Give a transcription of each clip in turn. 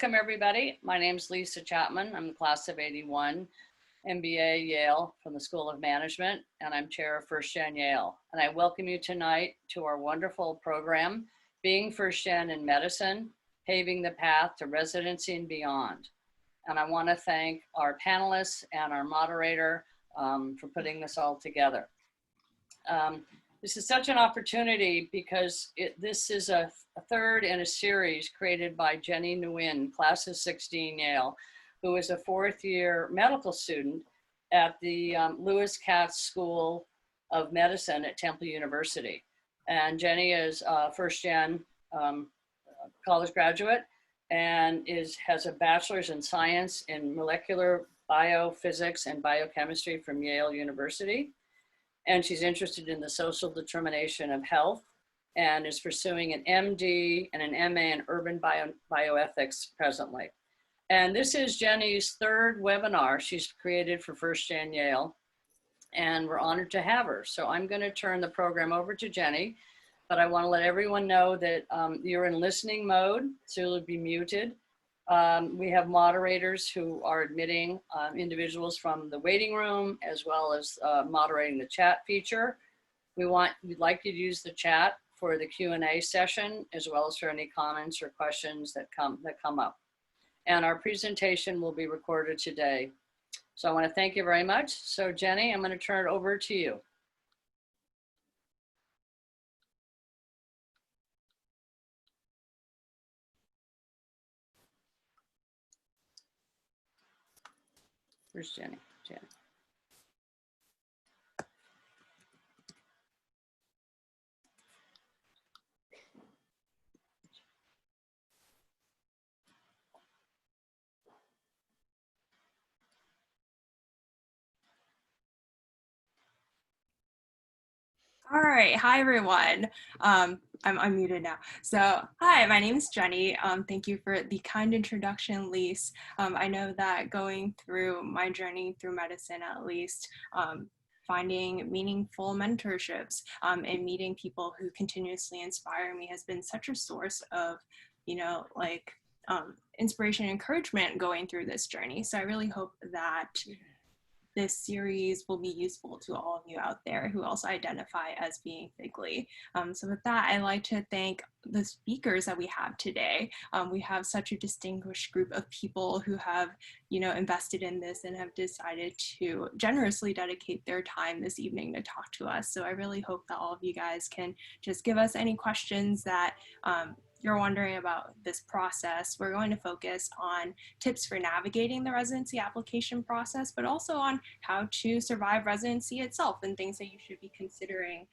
Welcome everybody. My name is Lisa Chapman. I'm the class of 81, MBA Yale from the School of Management, and I'm chair of 1stGenYale. And I welcome you tonight to our wonderful program, Being 1stGen in Medicine, Paving the Path to Residency and Beyond. And I want to thank our panelists and our moderator for putting this all together. This is such an opportunity because this is a third in a series created by Jenny Nguyen, class of 16 Yale, who is a fourth-year medical student at the Lewis Katz School of Medicine at Temple University. And Jenny is a 1stGen college graduate and has a bachelor's in science in molecular biophysics and biochemistry from Yale University. And she's interested in the social determination of health and is pursuing an MD and an MA in urban bioethics presently. And this is Jenny's third webinar she's created for 1stGenYale, and we're honored to have her. So I'm going to turn the program over to Jenny, but I want to let everyone know that you're in listening mode, so you'll be muted. We have moderators who are admitting individuals from the waiting room, as well as moderating the chat feature. We'd like you to use the chat for the Q&A session, as well as for any comments or questions that come up. And our presentation will be recorded today. So I want to thank you very much. So Jenny, I'm going to turn it over to you. Where's Jenny? Jenny. All right, hi everyone. I'm unmuted now. So hi, my name is Jenny. Thank you for the kind introduction, Lise. I know that going through my journey through medicine, at least, finding meaningful mentorships and meeting people who continuously inspire me has been such a source of, inspiration and encouragement going through this journey. So I really hope that this series will be useful to all of you out there who also identify as being figly. So with that, I'd like to thank the speakers that we have today. We have such a distinguished group of people who have, invested in this and have decided to generously dedicate their time this evening to talk to us. So I really hope that all of you guys can just give us any questions that you're wondering about this process. We're going to focus on tips for navigating the residency application process, but also on how to survive residency itself and things that you should be considering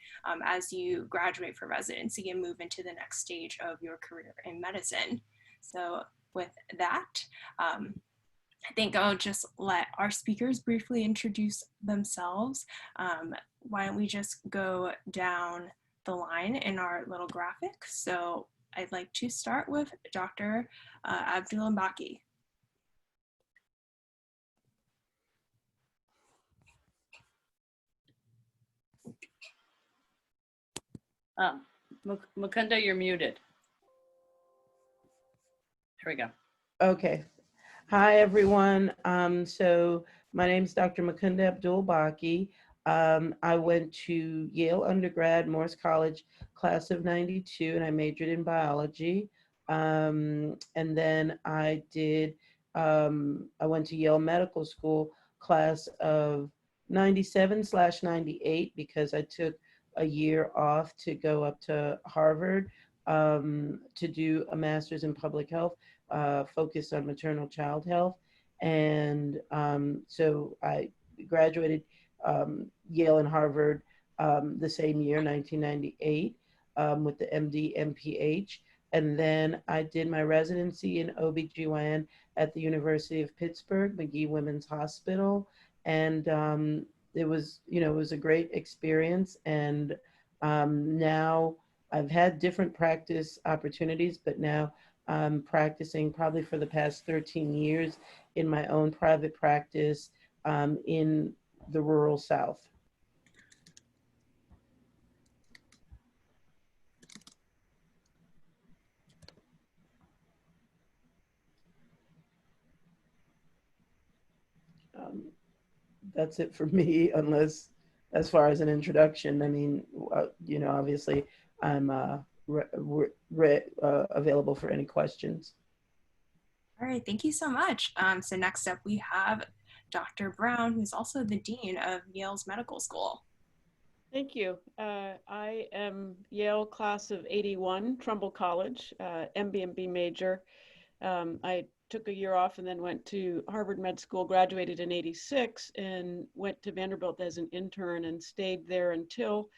as you graduate for residency and move into the next stage of your career in medicine. So with that, I think I'll just let our speakers briefly introduce themselves. Why don't we just go down the line in our little graphic. So I'd like to start with Dr. Abdul Mbaki. Mukunda, you're muted. Here we go. Okay. Hi, everyone. So my name is Dr. Mukunda Abdul Baki. I went to Yale undergrad, Morse College, class of 92, and I majored in biology. And then I went to Yale Medical School, class of 97/98, because I took a year off to go up to Harvard to do a master's in public health, focused on maternal child health. And so I graduated Yale and Harvard the same year, 1998, with the MD, MPH. And then I did my residency in OBGYN at the University of Pittsburgh, Magee Women's Hospital. And it was a great experience. And now I've had different practice opportunities, but now I'm practicing probably for the past 13 years in my own private practice in the rural South. That's it for me, unless as far as an introduction, I mean, obviously I'm available for any questions. All right, thank you so much. So next up we have Dr. Brown, who's also the Dean of Yale's Medical School. Thank you. I am Yale class of 81, Trumbull College, MB&B major. I took a year off and then went to Harvard Med School, graduated in 86, and went to Vanderbilt as an intern and stayed there until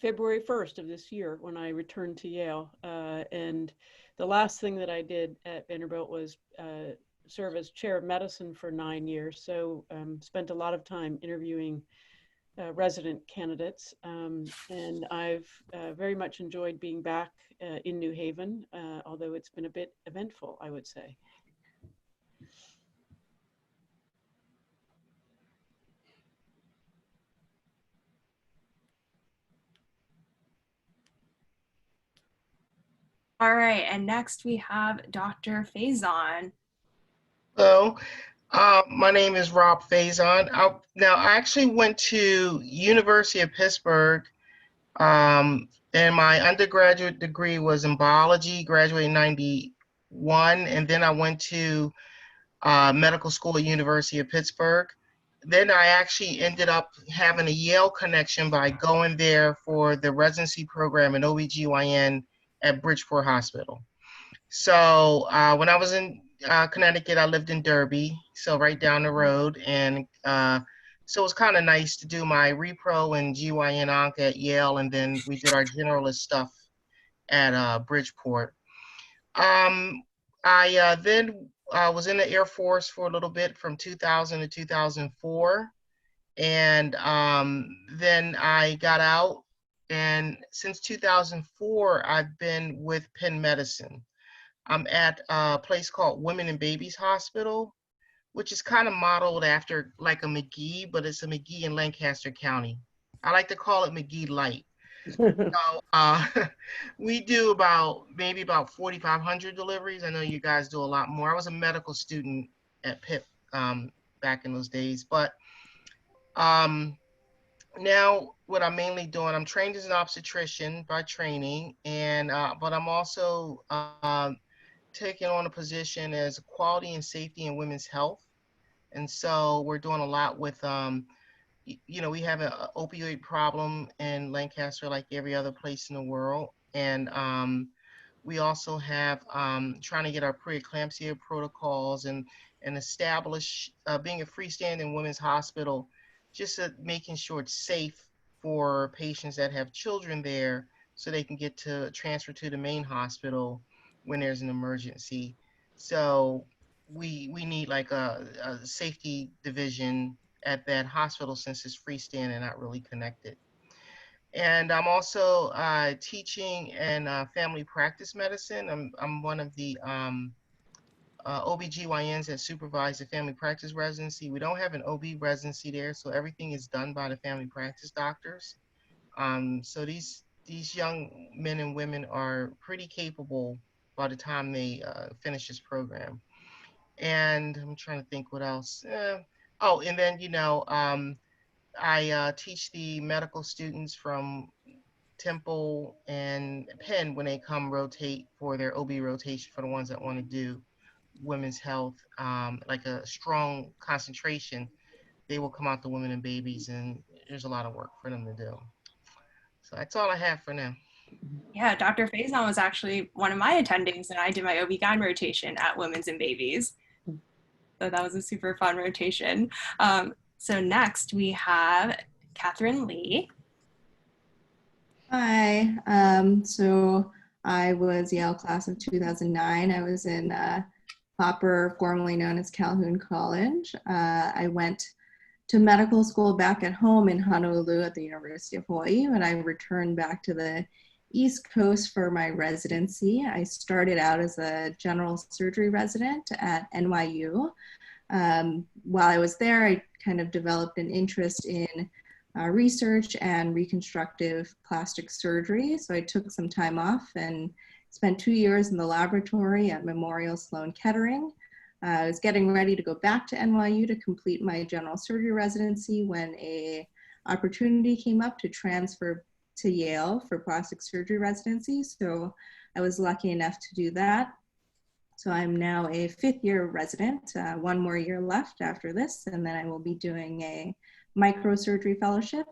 February 1st of this year when I returned to Yale. And the last thing that I did at Vanderbilt was serve as chair of medicine for 9 years. So spent a lot of time interviewing resident candidates. And I've very much enjoyed being back in New Haven, although it's been a bit eventful, I would say. All right, and next we have Dr. Faison. Hello, my name is Rob Faison. Now, I actually went to University of Pittsburgh, and my undergraduate degree was in biology, graduated in 91, and then I went to medical school at University of Pittsburgh. Then I actually ended up having a Yale connection by going there for the residency program in OBGYN at Bridgeport Hospital. So when I was in Connecticut, I lived in Derby, so right down the road. And so it was kind of nice to do my repro and GYN onc at Yale, and then we did our generalist stuff at Bridgeport. I then was in the Air Force for a little bit from 2000 to 2004. And then I got out. And since 2004, I've been with Penn Medicine. I'm at a place called Women and Babies Hospital, which is kind of modeled after like a McGee, but it's a McGee in Lancaster County. I like to call it McGee Light. So we do maybe about 4,500 deliveries. I know you guys do a lot more. I was a medical student at Pitt back in those days, but now what I'm mainly doing, I'm trained as an obstetrician by training, and but I'm also taking on a position as quality and safety in women's health. And so we're doing a lot with, we have an opioid problem in Lancaster like every other place in the world. And we also have trying to get our preeclampsia protocols and establish being a freestanding women's hospital, just making sure it's safe for patients that have children there so they can get to transfer to the main hospital when there's an emergency. So we need like a safety division at that hospital since it's freestanding, not really connected. And I'm also teaching in family practice medicine. I'm one of the OBGYNs that supervise the family practice residency. We don't have an OB residency there, so everything is done by the family practice doctors. So these young men and women are pretty capable by the time they finish this program. And I'm trying to think what else. Oh, and then, I teach the medical students from Temple and Penn when they come rotate for their OB rotation for the ones that want to do women's health, like a strong concentration. They will come out to women and babies, and there's a lot of work for them to do. So that's all I have for now. Yeah, Dr. Faison was actually one of my attendings, and I did my OB-GYN rotation at Women's and Babies. So that was a super fun rotation. So next we have Katherine Lee. Hi, so I was Yale class of 2009. I was in Hopper, formerly known as Calhoun College. I went to medical school back at home in Honolulu at the University of Hawaii, and I returned back to the East Coast for my residency. I started out as a general surgery resident at NYU. While I was there, I kind of developed an interest in research and reconstructive plastic surgery. So I took some time off and spent 2 years in the laboratory at Memorial Sloan Kettering. I was getting ready to go back to NYU to complete my general surgery residency when a opportunity came up to transfer to Yale for plastic surgery residency. So I was lucky enough to do that. So I'm now a 5th year resident, 1 more year left after this, and then I will be doing a microsurgery fellowship,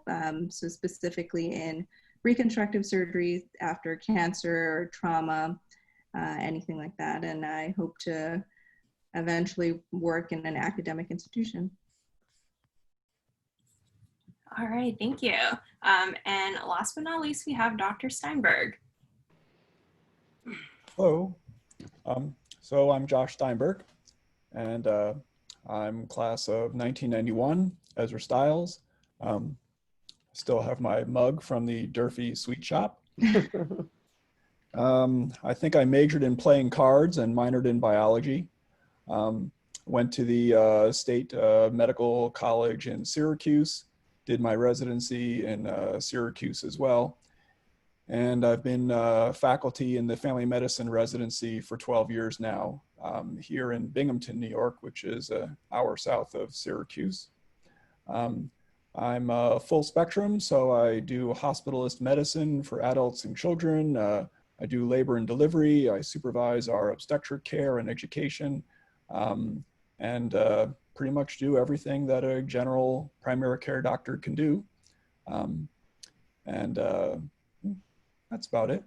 so specifically in reconstructive surgery after cancer or trauma, anything like that. And I hope to eventually work in an academic institution. All right, thank you. And last but not least, we have Dr. Steinberg. Hello. So I'm Josh Steinberg, and I'm class of 1991, Ezra Stiles. Still have my mug from the Durfee Sweet Shop. I think I majored in playing cards and minored in biology. Went to the State Medical College in Syracuse, did my residency in Syracuse as well. And I've been faculty in the family medicine residency for 12 years now, here in Binghamton, New York, which is an hour south of Syracuse. I'm full spectrum, so I do hospitalist medicine for adults and children. I do labor and delivery. I supervise our obstetric care and education, and pretty much do everything that a general primary care doctor can do. That's about it.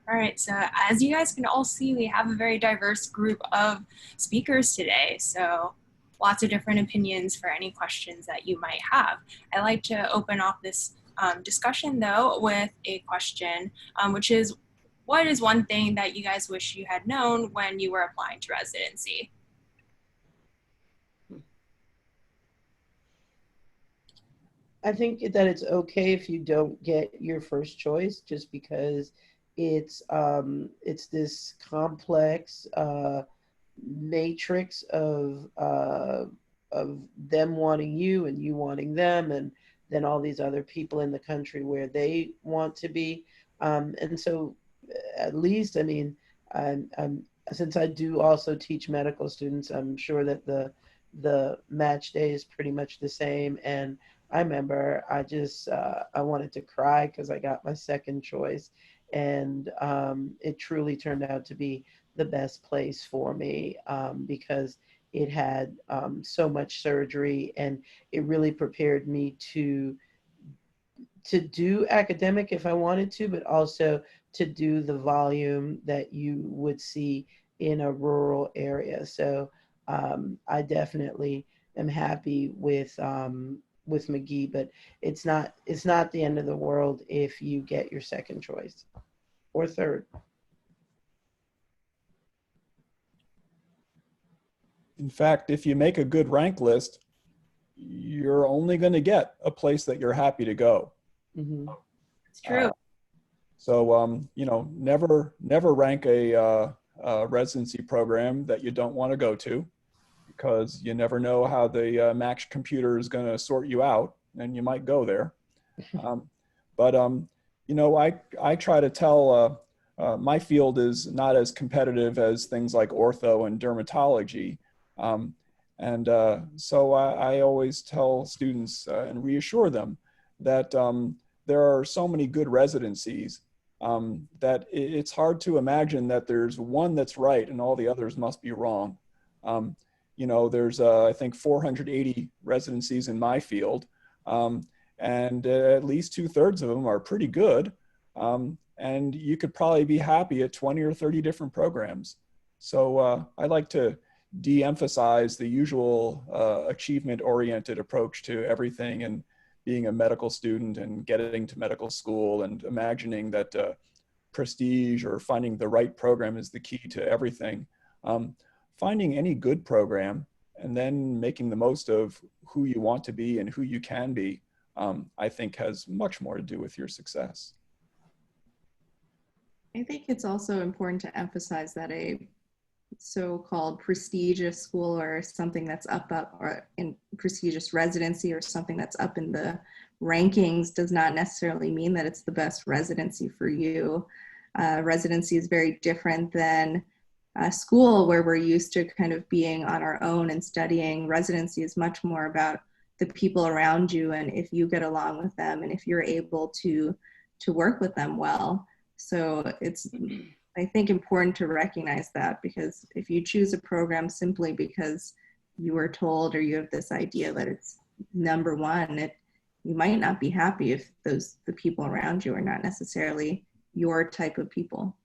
All right, so as you guys can all see, we have a very diverse group of speakers today. So lots of different opinions for any questions that you might have. I like to open off this discussion though with a question, which is, what is one thing that you guys wish you had known when you were applying to residency? I think that it's okay if you don't get your first choice, just because it's this complex matrix of them wanting you and you wanting them, and then all these other people in the country where they want to be. And so, at least, I mean, since I do also teach medical students, I'm sure that the match day is pretty much the same. And I remember I wanted to cry because I got my second choice, and it truly turned out to be the best place for me, because it had so much surgery, and it really prepared me to do academic if I wanted to, but also to do the volume that you would see in a rural area. So I definitely am happy with McGee, but it's not the end of the world if you get your second choice or third. In fact, if you make a good rank list, you're only going to get a place that you're happy to go. Mm-hmm. It's true. So, you know, never rank a residency program that you don't want to go to, because you never know how the Mac computer is going to sort you out, and you might go there. But you know, I try to tell my field is not as competitive as things like ortho and dermatology. So I always tell students and reassure them that there are so many good residencies that it's hard to imagine that there's one that's right and all the others must be wrong. You know, there's I think 480 residencies in my field, and at least 2/3 of them are pretty good. And you could probably be happy at 20 or 30 different programs. So I like to de-emphasize the usual achievement-oriented approach to everything, and being a medical student and getting to medical school and imagining that prestige or finding the right program is the key to everything. Finding any good program and then making the most of who you want to be and who you can be, I think has much more to do with your success. I think it's also important to emphasize that a so-called prestigious school or something that's up or in prestigious residency or something that's up in the rankings does not necessarily mean that it's the best residency for you. Residency is very different than school where we're used to kind of being on our own and studying. Residency is much more about the people around you and if you get along with them and if you're able to work with them well. So it's, I think, important to recognize that, because if you choose a program simply because you were told or you have this idea that it's number one, you might not be happy if the people around you are not necessarily your type of people.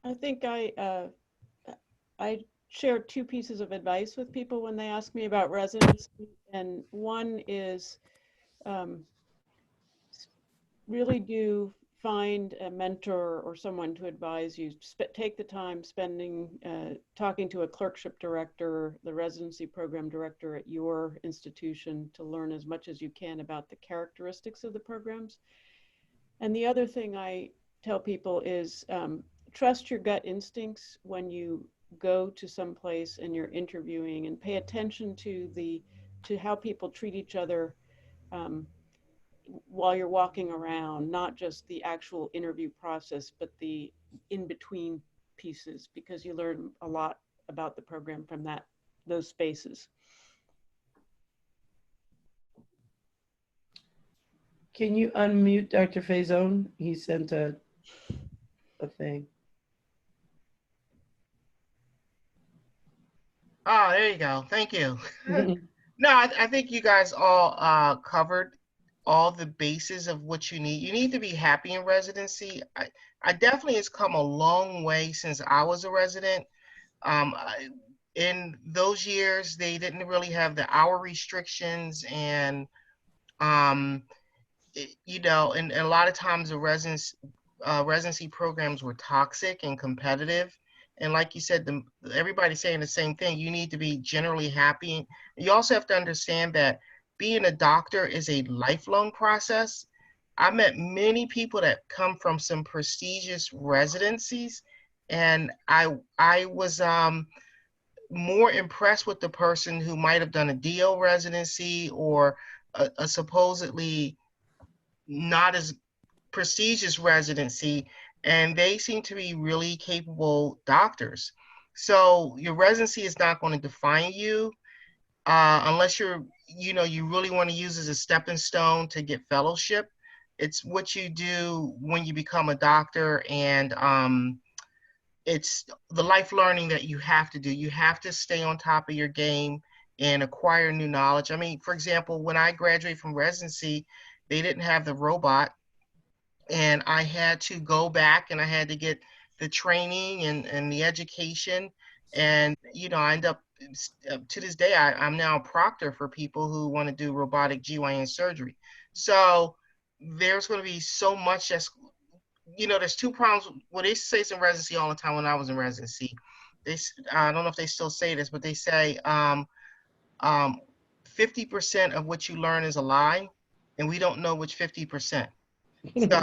I think I share two pieces of advice with people when they ask me about residency. And one is really do find a mentor or someone to advise you. Take the time talking to a clerkship director, the residency program director at your institution, to learn as much as you can about the characteristics of the programs. And the other thing I tell people is trust your gut instincts when you go to some place and you're interviewing, and pay attention to how people treat each other while you're walking around, not just the actual interview process, but the in-between pieces, because you learn a lot about the program from those spaces. Can you unmute Dr. Faison? He sent a thing. Oh, there you go. Thank you. No, I think you guys all covered all the bases of what you need. You need to be happy in residency. I definitely has come a long way since I was a resident. In those years, they didn't really have the hour restrictions, and you know, and a lot of times the residency programs were toxic and competitive. And like you said, everybody's saying the same thing. You need to be generally happy. You also have to understand that being a doctor is a lifelong process. I met many people that come from some prestigious residencies, and I was more impressed with the person who might have done a DO residency or a supposedly not as prestigious residency, and they seem to be really capable doctors. So your residency is not going to define you unless you really want to use as a stepping stone to get fellowship. It's what you do when you become a doctor, and it's the life learning that you have to do. You have to stay on top of your game and acquire new knowledge. I mean, for example, when I graduated from residency, they didn't have the robot, and I had to go back and I had to get the training and the education. And, you know, I end up, to this day, I'm now a proctor for people who want to do robotic GYN surgery. So there's going to be so much that's, you know, there's two problems. Well, they say it's in residency all the time when I was in residency. I don't know if they still say this, but they say 50% of what you learn is a lie, and we don't know which 50%. So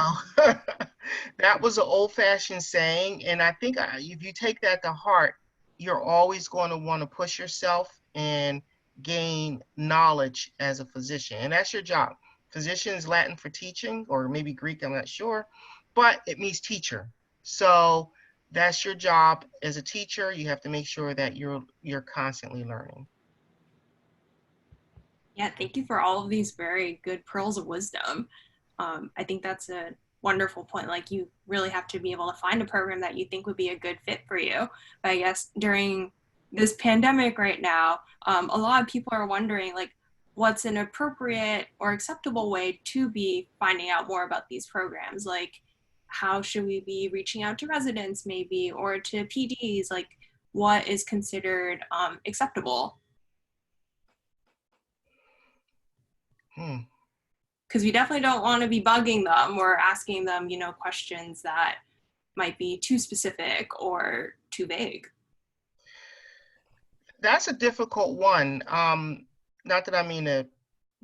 that was an old-fashioned saying, and I think if you take that to heart, you're always going to want to push yourself and gain knowledge as a physician, and that's your job. Physician is Latin for teaching, or maybe Greek, I'm not sure, but it means teacher. So that's your job as a teacher. You have to make sure that you're constantly learning. Yeah, thank you for all of these very good pearls of wisdom. I think that's a wonderful point. Like, you really have to be able to find a program that you think would be a good fit for you. But I guess during this pandemic right now, a lot of people are wondering, like, what's an appropriate or acceptable way to be finding out more about these programs? Like, how should we be reaching out to residents maybe, or to PDs? Like, what is considered acceptable? Because we definitely don't want to be bugging them or asking them, you know, questions that might be too specific or too vague. That's a difficult one. Not that I mean to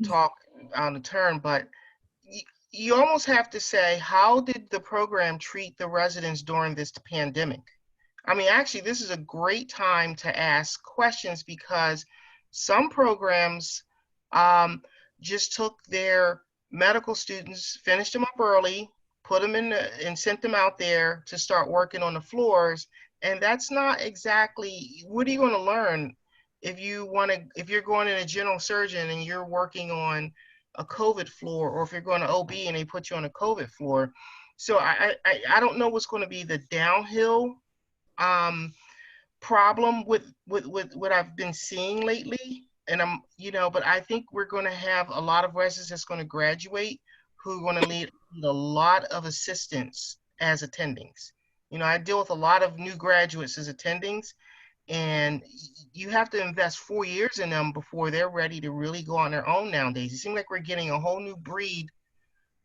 talk on a turn, but you almost have to say, how did the program treat the residents during this pandemic? I mean, actually, this is a great time to ask questions, because some programs just took their medical students, finished them up early, put them in and sent them out there to start working on the floors. And that's not exactly, what are you going to learn if you're going in a general surgeon and you're working on a COVID floor, or if you're going to OB and they put you on a COVID floor. So I don't know what's going to be the downhill problem with what I've been seeing lately. And but I think we're going to have a lot of residents that's going to graduate who are going to need a lot of assistance as attendings. I deal with a lot of new graduates as attendings, and you have to invest 4 years in them before they're ready to really go on their own nowadays. It seems like we're getting a whole new breed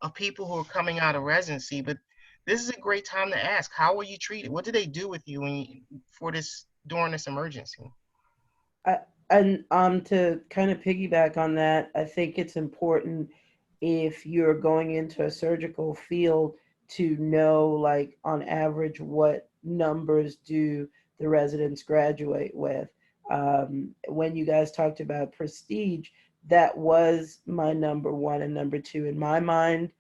of people who are coming out of residency, but this is a great time to ask, how were you treated? What did they do with you during this emergency? And to kind of piggyback on that, I think it's important, if you're going into a surgical field, to know, like, on average, what numbers do the residents graduate with. When you guys talked about prestige, that was my number one and number two in my mind.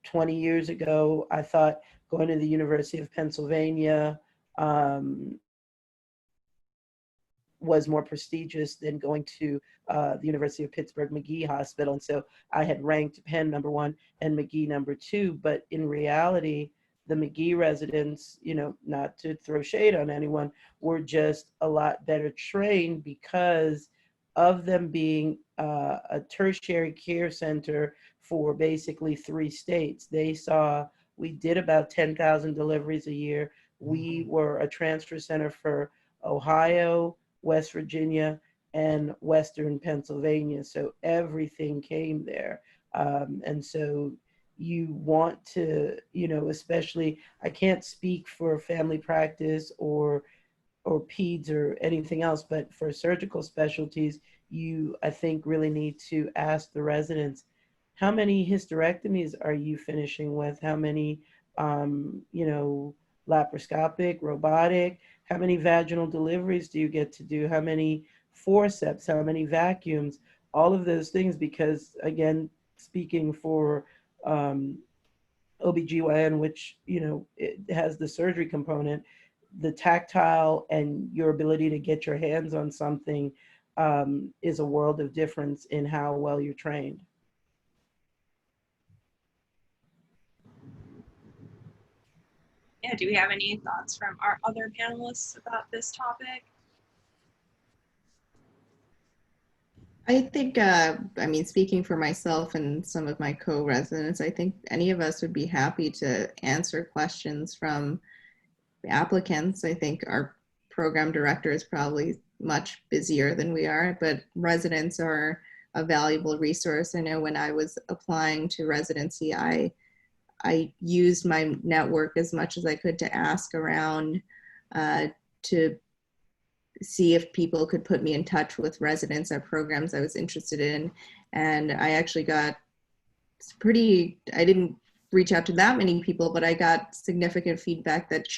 20 years ago, I thought going to the University of Pennsylvania was more prestigious than going to the University of Pittsburgh McGee Hospital. And so I had ranked Penn number one and McGee number two. But in reality, the McGee residents, not to throw shade on anyone, were just a lot better trained because of them being a tertiary care center for basically 3 states. We did about 10,000 deliveries a year. We were a transfer center for Ohio, West Virginia, and Western Pennsylvania. So everything came there. And so you want to, especially, I can't speak for family practice or peds or anything else, but for surgical specialties, you, I think, really need to ask the residents, how many hysterectomies are you finishing with? How many, laparoscopic, robotic? How many vaginal deliveries do you get to do? How many forceps? How many vacuums? All of those things, because, again, speaking for OBGYN, which, it has the surgery component, the tactile and your ability to get your hands on something is a world of difference in how well you're trained. Yeah, do we have any thoughts from our other panelists about this topic? I think, speaking for myself and some of my co-residents, I think any of us would be happy to answer questions from applicants. I think our program director is probably much busier than we are, but residents are a valuable resource. I know when I was applying to residency, I used my network as much as I could to ask around to see if people could put me in touch with residents at programs I was interested in. And I actually got I didn't reach out to that many people, but I got significant feedback that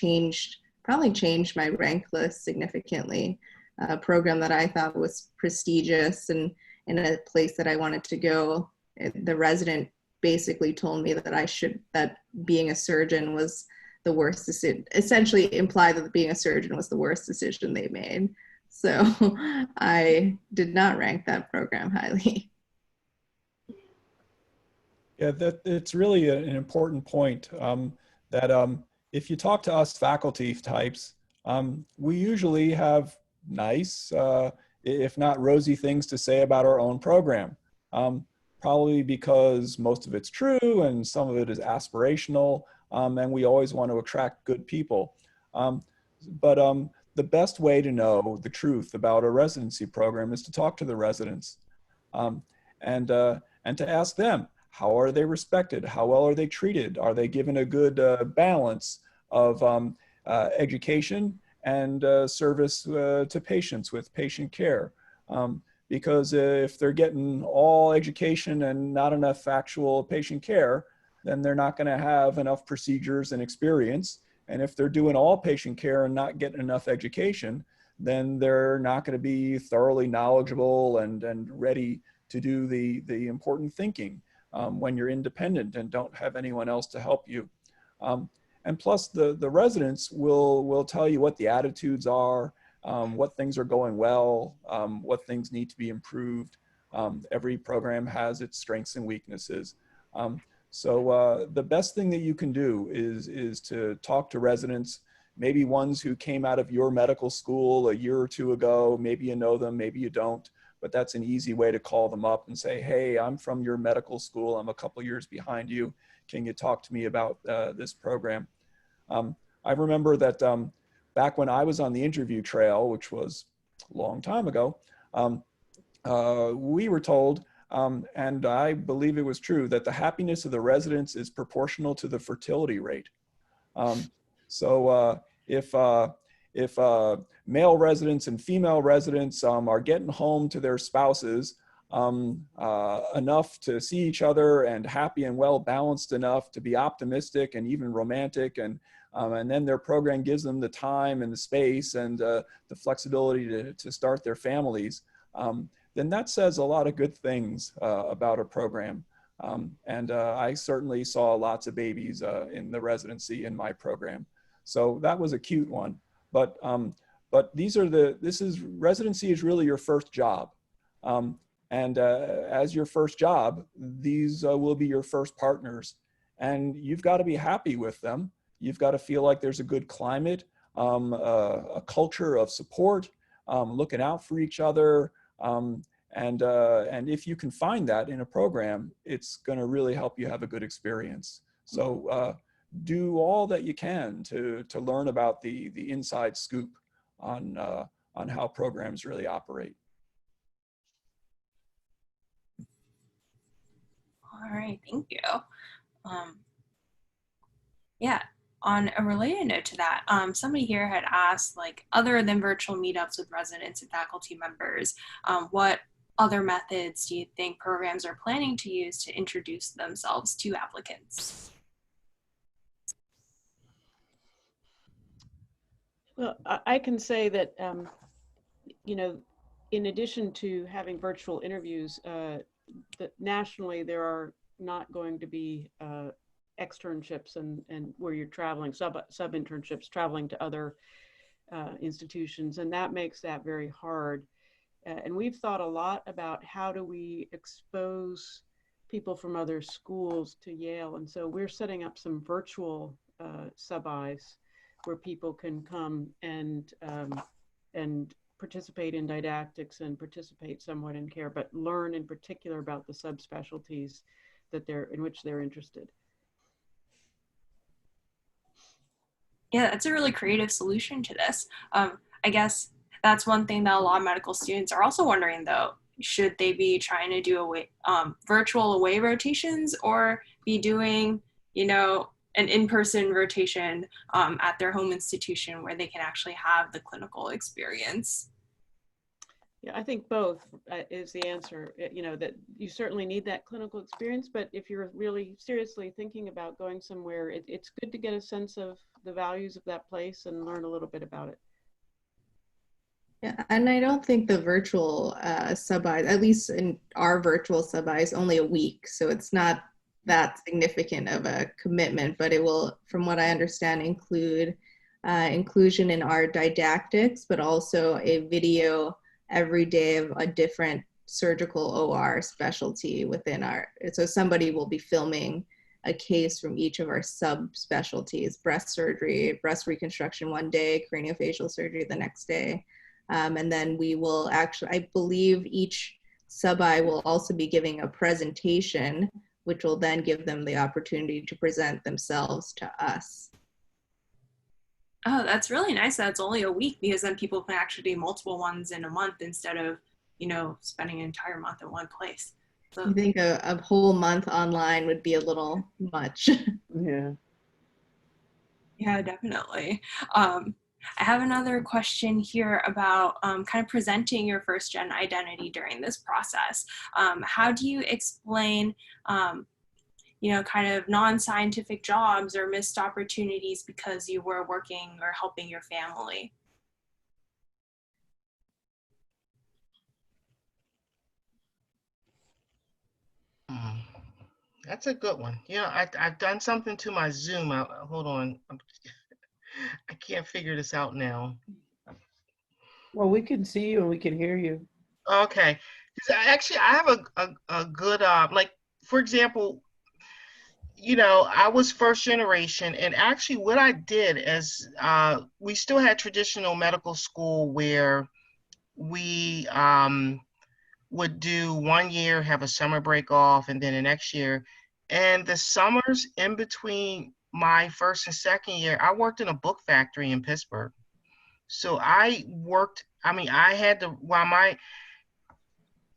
probably changed my rank list significantly. A program that I thought was prestigious and in a place that I wanted to go, the resident basically told me that being a surgeon was the worst decision, essentially implied that being a surgeon was the worst decision they made. So I did not rank that program highly. Yeah, it's really an important point that if you talk to us faculty types, we usually have nice, if not rosy things to say about our own program. Probably because most of it's true and some of it is aspirational, and we always want to attract good people. But the best way to know the truth about a residency program is to talk to the residents and to ask them, how are they respected? How well are they treated? Are they given a good balance of education and service to patients with patient care? Because if they're getting all education and not enough actual patient care, then they're not going to have enough procedures and experience. And if they're doing all patient care and not getting enough education, then they're not going to be thoroughly knowledgeable and ready to do the important thinking. when you're independent and don't have anyone else to help you. And plus the residents will tell you what the attitudes are, what things are going well, what things need to be improved. Every program has its strengths and weaknesses. So the best thing that you can do is to talk to residents, maybe ones who came out of your medical school a year or two ago. Maybe you know them, maybe you don't, but that's an easy way to call them up and say, hey, I'm from your medical school. I'm a couple years behind you. Can you talk to me about this program? I remember that back when I was on the interview trail, which was a long time ago, we were told, and I believe it was true, that the happiness of the residents is proportional to the fertility rate. So if male residents and female residents are getting home to their spouses enough to see each other and happy and well balanced enough to be optimistic and even romantic, and then their program gives them the time and the space and the flexibility to start their families, then that says a lot of good things about a program. And I certainly saw lots of babies in the residency in my program. So that was a cute one. But residency is really your first job. And as your first job, these will be your first partners. And you've got to be happy with them. You've got to feel like there's a good climate, a culture of support, looking out for each other. And if you can find that in a program, it's going to really help you have a good experience. So do all that you can to learn about the inside scoop on how programs really operate. All right, thank you. Yeah, on a related note to that, somebody here had asked, like, other than virtual meetups with residents and faculty members, what other methods do you think programs are planning to use to introduce themselves to applicants? Well, I can say that, you know, in addition to having virtual interviews, nationally there are not going to be externships and where you're traveling, sub-internships, traveling to other institutions, and that makes that very hard. And we've thought a lot about how do we expose people from other schools to Yale, and so we're setting up some virtual sub-Is where people can come and participate in didactics and participate somewhat in care, but learn in particular about the subspecialties that in which they're interested. Yeah, that's a really creative solution to this. I guess that's one thing that a lot of medical students are also wondering, though. Should they be trying to do virtual away rotations, or be doing, you know, an in-person rotation at their home institution where they can actually have the clinical experience? Yeah, I think both is the answer. You know, that you certainly need that clinical experience, but if you're really seriously thinking about going somewhere, it's good to get a sense of the values of that place and learn a little bit about it. Yeah, and I don't think the virtual sub-Is, at least in our virtual sub-Is, only a week, so it's not that significant of a commitment, but it will, from what I understand, include inclusion in our didactics, but also a video every day of a different surgical OR specialty within our, so somebody will be filming a case from each of our subspecialties: breast surgery, breast reconstruction one day, craniofacial surgery the next day. And then we will actually, I believe each sub-I will also be giving a presentation, which will then give them the opportunity to present themselves to us. Oh, that's really nice that it's only a week, because then people can actually do multiple ones in a month instead of, you know, spending an entire month in one place. So I think a whole month online would be a little much. Yeah. yeah, definitely. I have another question here about kind of presenting your first gen identity during this process. How do you explain, you know, kind of non-scientific jobs or missed opportunities because you were working or helping your family? That's a good one. I've done something to my Zoom. Hold on. I can't figure this out now. Well, we can see you and we can hear you. Okay. 'Cause actually, I have a good, like, for example, I was first generation, and actually, what I did is we still had traditional medical school where we would do 1 year, have a summer break off, and then the next year. And the summers in between my first and second year, I worked in a book factory in Pittsburgh. So I worked, I mean, I had to, while my,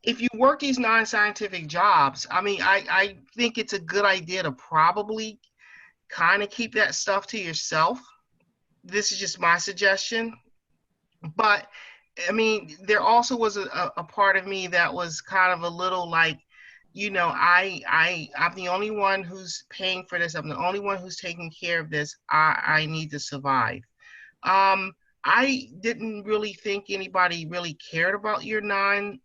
if you work these non-scientific jobs, I mean, I think it's a good idea to probably kind of keep that stuff to yourself. This is just my suggestion. But I mean, there also was a part of me that was kind of a little like, I'm the only one who's paying for this. I'm the only one who's taking care of this. I need to survive. Um, I didn't really think anybody really cared about your non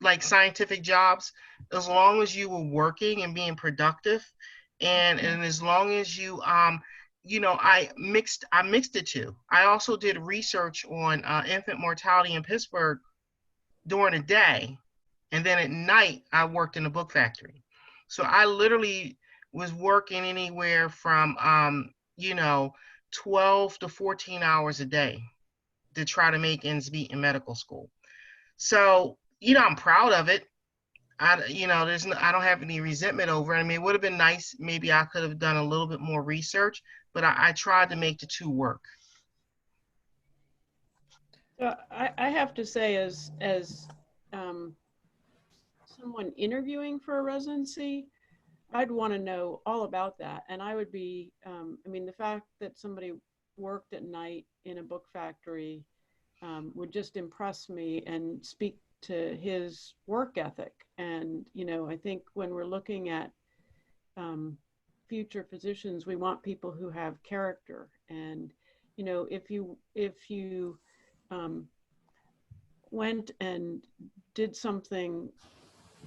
like scientific jobs, as long as you were working and being productive, and as long as you I mixed the two. I also did research on infant mortality in Pittsburgh during the day, and then at night I worked in a book factory. So I literally was working anywhere from 12 to 14 hours a day to try to make ends meet in medical school. So, I'm proud of it. I don't have any resentment over it. I mean, it would have been nice. Maybe I could have done a little bit more research, but I tried to make the two work. So I have to say, as um, someone interviewing for a residency, I'd want to know all about that. And I would be, I mean, the fact that somebody worked at night in a book factory would just impress me and speak to his work ethic. And, I think when we're looking at future positions, we want people who have character. And, if you um, went and did something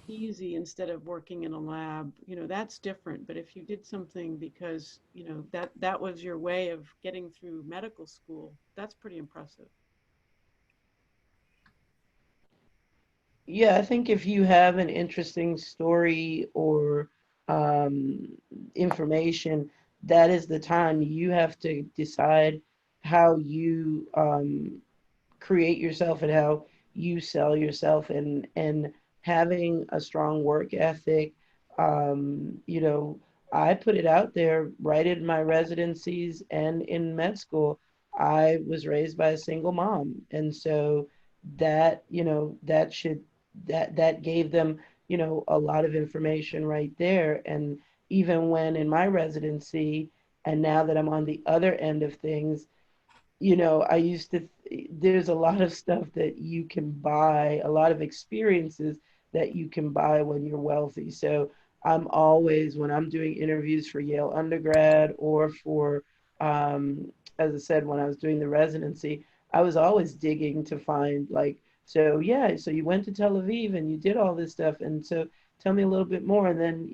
easy instead of working in a lab, that's different. But if you did something because, that was your way of getting through medical school, that's pretty impressive. Yeah, I think if you have an interesting story or um, information, that is the time you have to decide how you create yourself and how you sell yourself, and having a strong work ethic. You know, I put it out there right in my residencies and in med school. I was raised by a single mom, and so that, that should, that gave them, a lot of information right there. And even when in my residency, and now that I'm on the other end of things, I used to, there's a lot of stuff that you can buy, a lot of experiences that you can buy when you're wealthy. So I'm always, when I'm doing interviews for Yale undergrad or for, as I said, when I was doing the residency, I was always digging to find like, so yeah, so you went to Tel Aviv and you did all this stuff. And so tell me a little bit more. And then,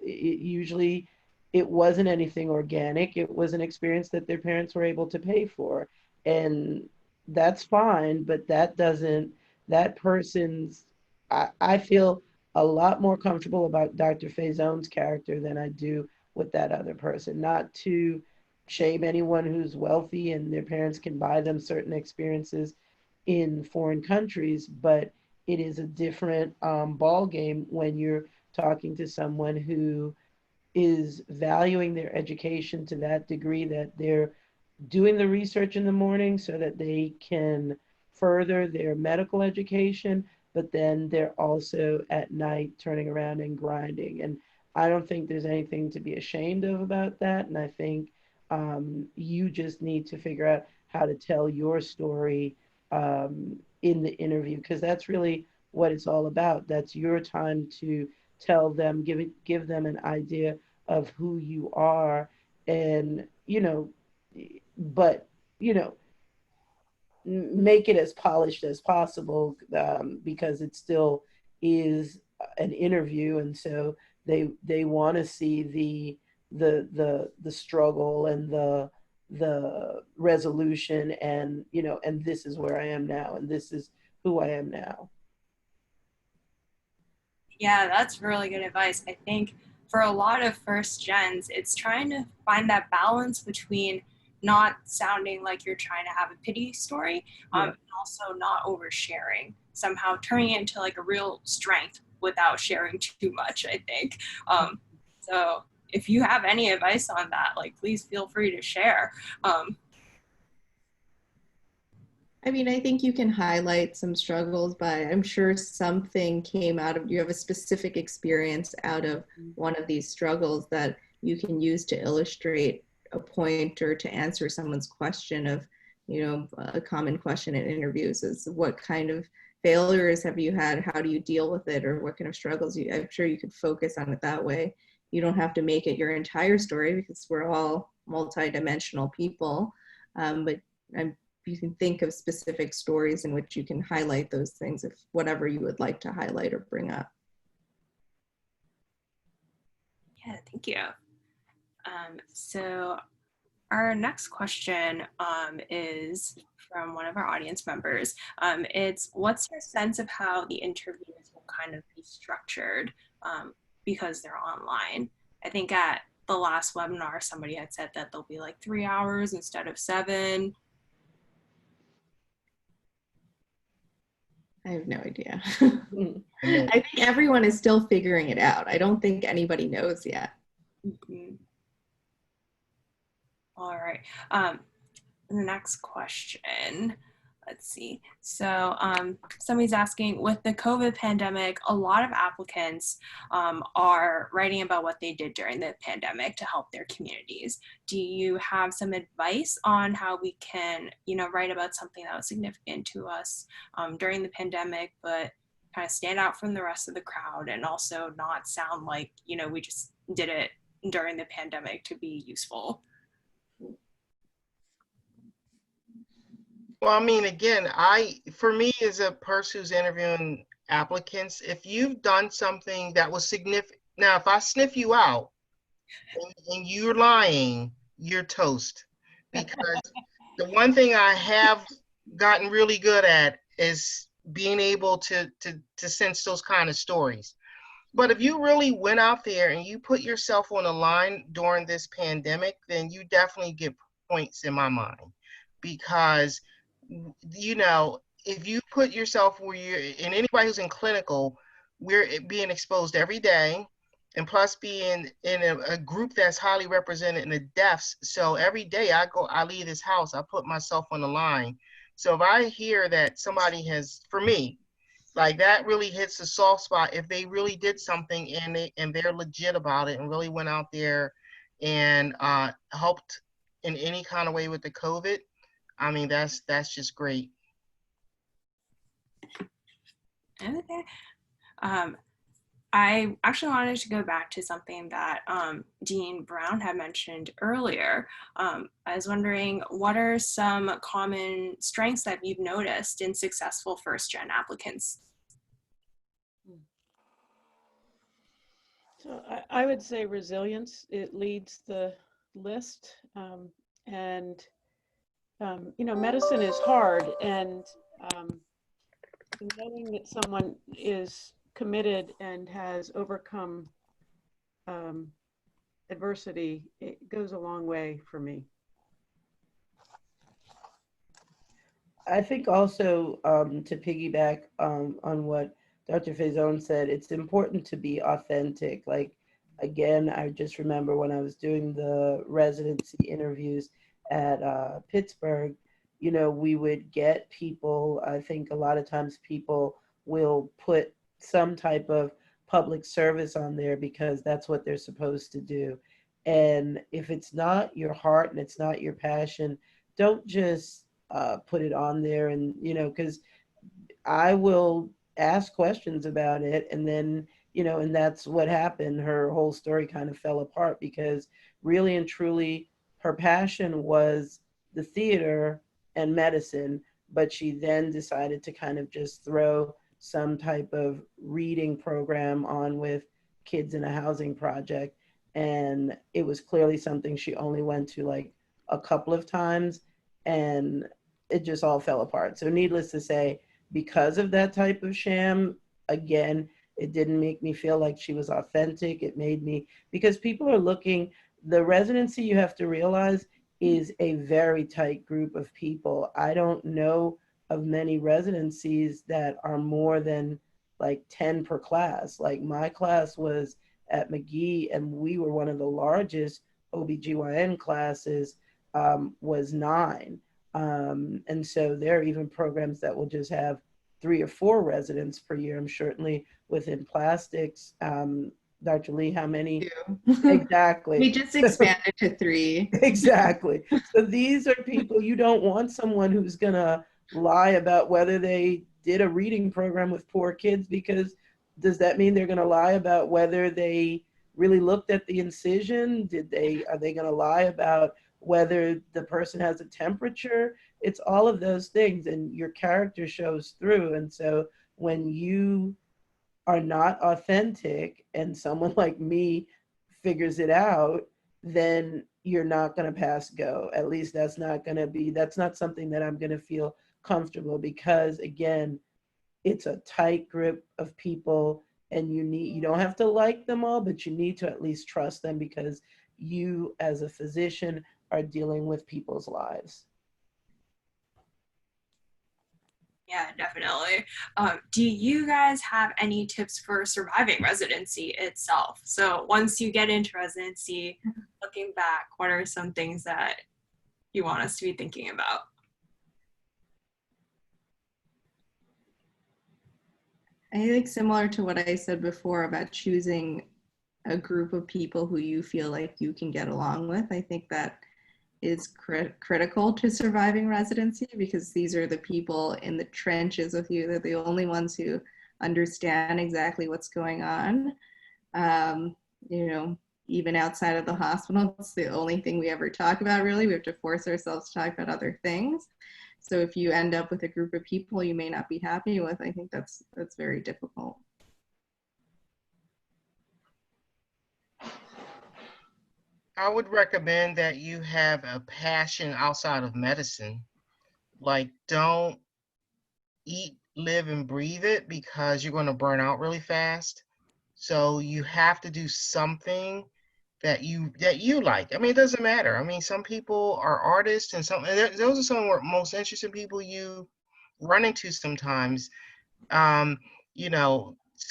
usually it wasn't anything organic. It was an experience that their parents were able to pay for. And that's fine, but that doesn't, that person's, I feel a lot more comfortable about Dr. Faison's character than I do with that other person. Not to shame anyone who's wealthy and their parents can buy them certain experiences in foreign countries, but it is a different ball game when you're talking to someone who is valuing their education to that degree that they're doing the research in the morning so that they can further their medical education, but then they're also at night turning around and grinding. And I don't think there's anything to be ashamed of about that. And I think you just need to figure out how to tell your story in the interview, because that's really what it's all about. That's your time to tell them, give them an idea of who you are, and but you know make it as polished as possible, because it still is an interview, and so they want to see the struggle and the resolution, and and this is where I am now, and this is who I am now. Yeah, that's really good advice. I think for a lot of first gens, it's trying to find that balance between not sounding like you're trying to have a pity story, and also not oversharing, somehow turning it into like a real strength without sharing too much, I think. So if you have any advice on that, like, please feel free to share. I mean, I think you can highlight some struggles, but I'm sure something came out of, you have a specific experience out of one of these struggles that you can use to illustrate a point or to answer someone's question of, a common question in interviews is what kind of failures have you had? How do you deal with it? Or what kind of struggles I'm sure you could focus on it that way. You don't have to make it your entire story because we're all multidimensional people. But you can think of specific stories in which you can highlight those things, if whatever you would like to highlight or bring up. Yeah, thank you. So our next question is from one of our audience members. It's, what's your sense of how the interviews will kind of be structured because they're online? I think at the last webinar, somebody had said that they'll be like 3 hours instead of 7. I have no idea. I think everyone is still figuring it out. I don't think anybody knows yet. Mm-hmm. All right. The next question, let's see. So somebody's asking, with the COVID pandemic, a lot of applicants are writing about what they did during the pandemic to help their communities. Do you have some advice on how we can, write about something that was significant to us during the pandemic, but kind of stand out from the rest of the crowd and also not sound like, we just did it during the pandemic to be useful? Well, I mean, again, for me as a person who's interviewing applicants, if you've done something that was significant, now if I sniff you out and you're lying, you're toast. Because the one thing I have gotten really good at is being able to sense those kind of stories. But if you really went out there and you put yourself on the line during this pandemic, then you definitely get points in my mind. Because if you put yourself where and anybody who's in clinical, we're being exposed every day, and plus being in a group that's highly represented in the deaths. So every day I leave this house, I put myself on the line. So if I hear that somebody has, for me, like that really hits the soft spot, if they really did something and they're legit about it and really went out there and helped in any kind of way with the COVID, I mean, that's just great. Okay. I actually wanted to go back to something that Dean Brown had mentioned earlier. I was wondering, what are some common strengths that you've noticed in successful first-gen applicants? So I would say resilience. It leads the list. Medicine is hard, and knowing that someone is committed and has overcome adversity, it goes a long way for me. I think also to piggyback on what Dr. Faison said, it's important to be authentic. Like, again, I just remember when I was doing the residency interviews at Pittsburgh, we would get people, I think a lot of times people will put some type of public service on there because that's what they're supposed to do. And if it's not your heart and it's not your passion, don't just put it on there. And, because I will ask questions about it, and then, and that's what happened. Her whole story kind of fell apart because really and truly her passion was the theater and medicine, but she then decided to kind of just throw some type of reading program on with kids in a housing project. And it was clearly something she only went to like a couple of times, and it just all fell apart. So needless to say, because of that type of sham, again, it didn't make me feel like she was authentic. It made me, because people are looking, the residency, you have to realize, is a very tight group of people. I don't know of many residencies that are more than like 10 per class. Like my class was at McGee, and we were one of the largest OBGYN classes, was 9. And so there are even programs that will just have 3 or 4 residents per year. I'm certainly within plastics. Dr. Lee, how many? Exactly. We just expanded to 3. Exactly. So these are people, you don't want someone who's going to lie about whether they did a reading program with poor kids, because does that mean they're going to lie about whether they really looked at the incision? Are they going to lie about whether the person has a temperature? It's all of those things, and your character shows through. And so when you are not authentic and someone like me figures it out, then you're not going to pass go. At least that's not something that I'm going to feel comfortable, because again, it's a tight group of people, and you don't have to like them all, but you need to at least trust them, because you as a physician are dealing with people's lives. Yeah, definitely. Do you guys have any tips for surviving residency itself? So once you get into residency, looking back, what are some things that you want us to be thinking about? I think similar to what I said before about choosing a group of people who you feel like you can get along with. I think that is critical to surviving residency, because these are the people in the trenches with you. They're the only ones who understand exactly what's going on. Even outside of the hospital, it's the only thing we ever talk about, really. We have to force ourselves to talk about other things. So if you end up with a group of people you may not be happy with, I think that's very difficult. I would recommend that you have a passion outside of medicine. Like, don't eat, live, and breathe it, because you're going to burn out really fast. So you have to do something that you like. I mean, it doesn't matter. I mean, some people are artists, and those are some of the most interesting people you run into sometimes. So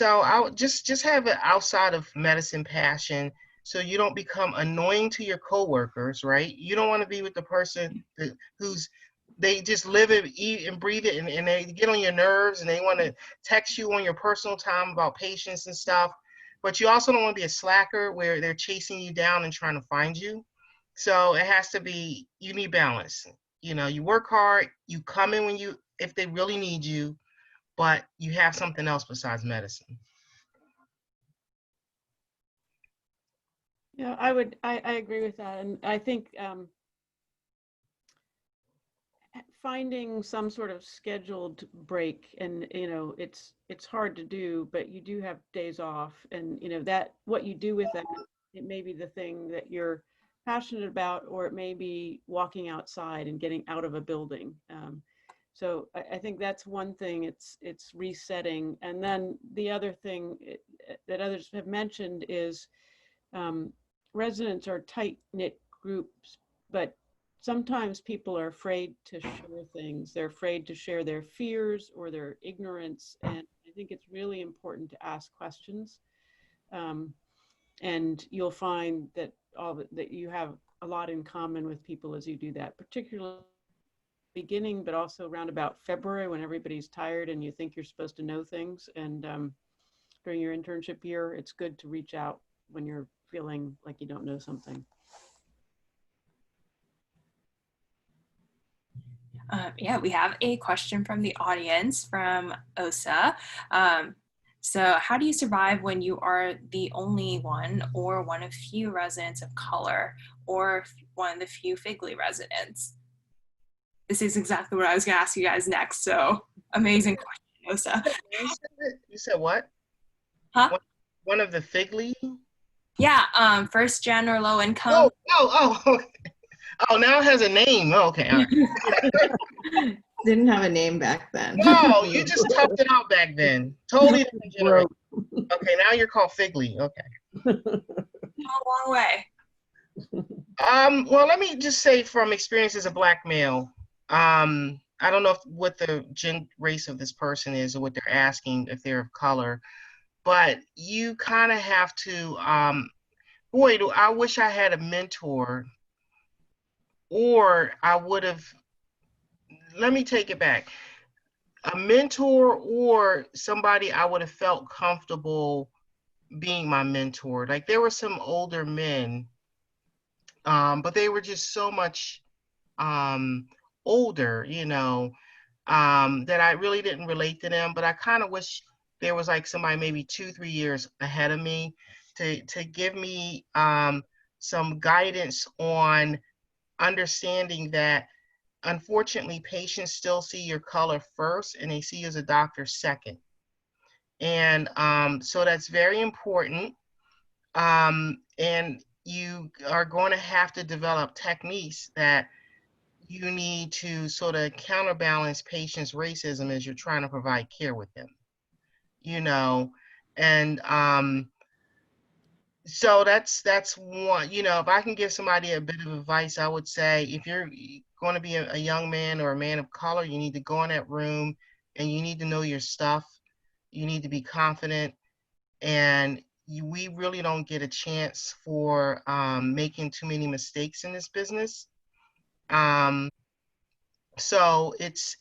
I would just have an outside of medicine passion, so you don't become annoying to your coworkers, right? You don't want to be with the person they just live it, eat and breathe it, and they get on your nerves, and they want to text you on your personal time about patients and stuff. But you also don't want to be a slacker where they're chasing you down and trying to find you. So it has to be, you need balance. You work hard, you come in if they really need you, but you have something else besides medicine. Yeah, I agree with that. And I think finding some sort of scheduled break, and it's hard to do, but you do have days off, and that what you do with that, it may be the thing that you're passionate about, or it may be walking outside and getting out of a building. So I think that's one thing. It's resetting. And then the other thing that others have mentioned is residents are tight-knit groups, but sometimes people are afraid to share things. They're afraid to share their fears or their ignorance. And I think it's really important to ask questions. And you'll find that that you have a lot in common with people as you do that, particularly beginning, but also around about February, when everybody's tired and you think you're supposed to know things. And during your internship year, it's good to reach out when you're feeling like you don't know something. Yeah, we have a question from the audience from Osa. So how do you survive when you are the only one or one of few residents of color, or one of the few Figley residents? This is exactly what I was going to ask you guys next. So amazing question, Osa. You said what? Huh? one of the Figley? Yeah, first gen or low Oh, income. oh, now it has a name. Oh, okay, all right. Didn't have a name back then. No, you just toughed it out back then. Totally different generation. Broke. Okay, now you're called Figley. Okay. A long way. Well, let me just say from experience as a Black male, I don't know what the race of this person is or what they're asking if they're of color, but you kind of have to, boy, do I wish I had a mentor, or I would have, let me take it back, a mentor or somebody I would have felt comfortable being my mentor. Like there were some older men, but they were just so much older, that I really didn't relate to them. But I kind of wish there was like somebody maybe 2-3 years ahead of me to give me some guidance on understanding that unfortunately patients still see your color first and they see you as a doctor second. And so that's very important. And you are going to have to develop techniques that you need to sort of counterbalance patients' racism as you're trying to provide care with them, and so that's one. If I can give somebody a bit of advice, I would say if you're going to be a young man or a man of color, you need to go in that room and you need to know your stuff. You need to be confident, and we really don't get a chance for making too many mistakes in this business. So it's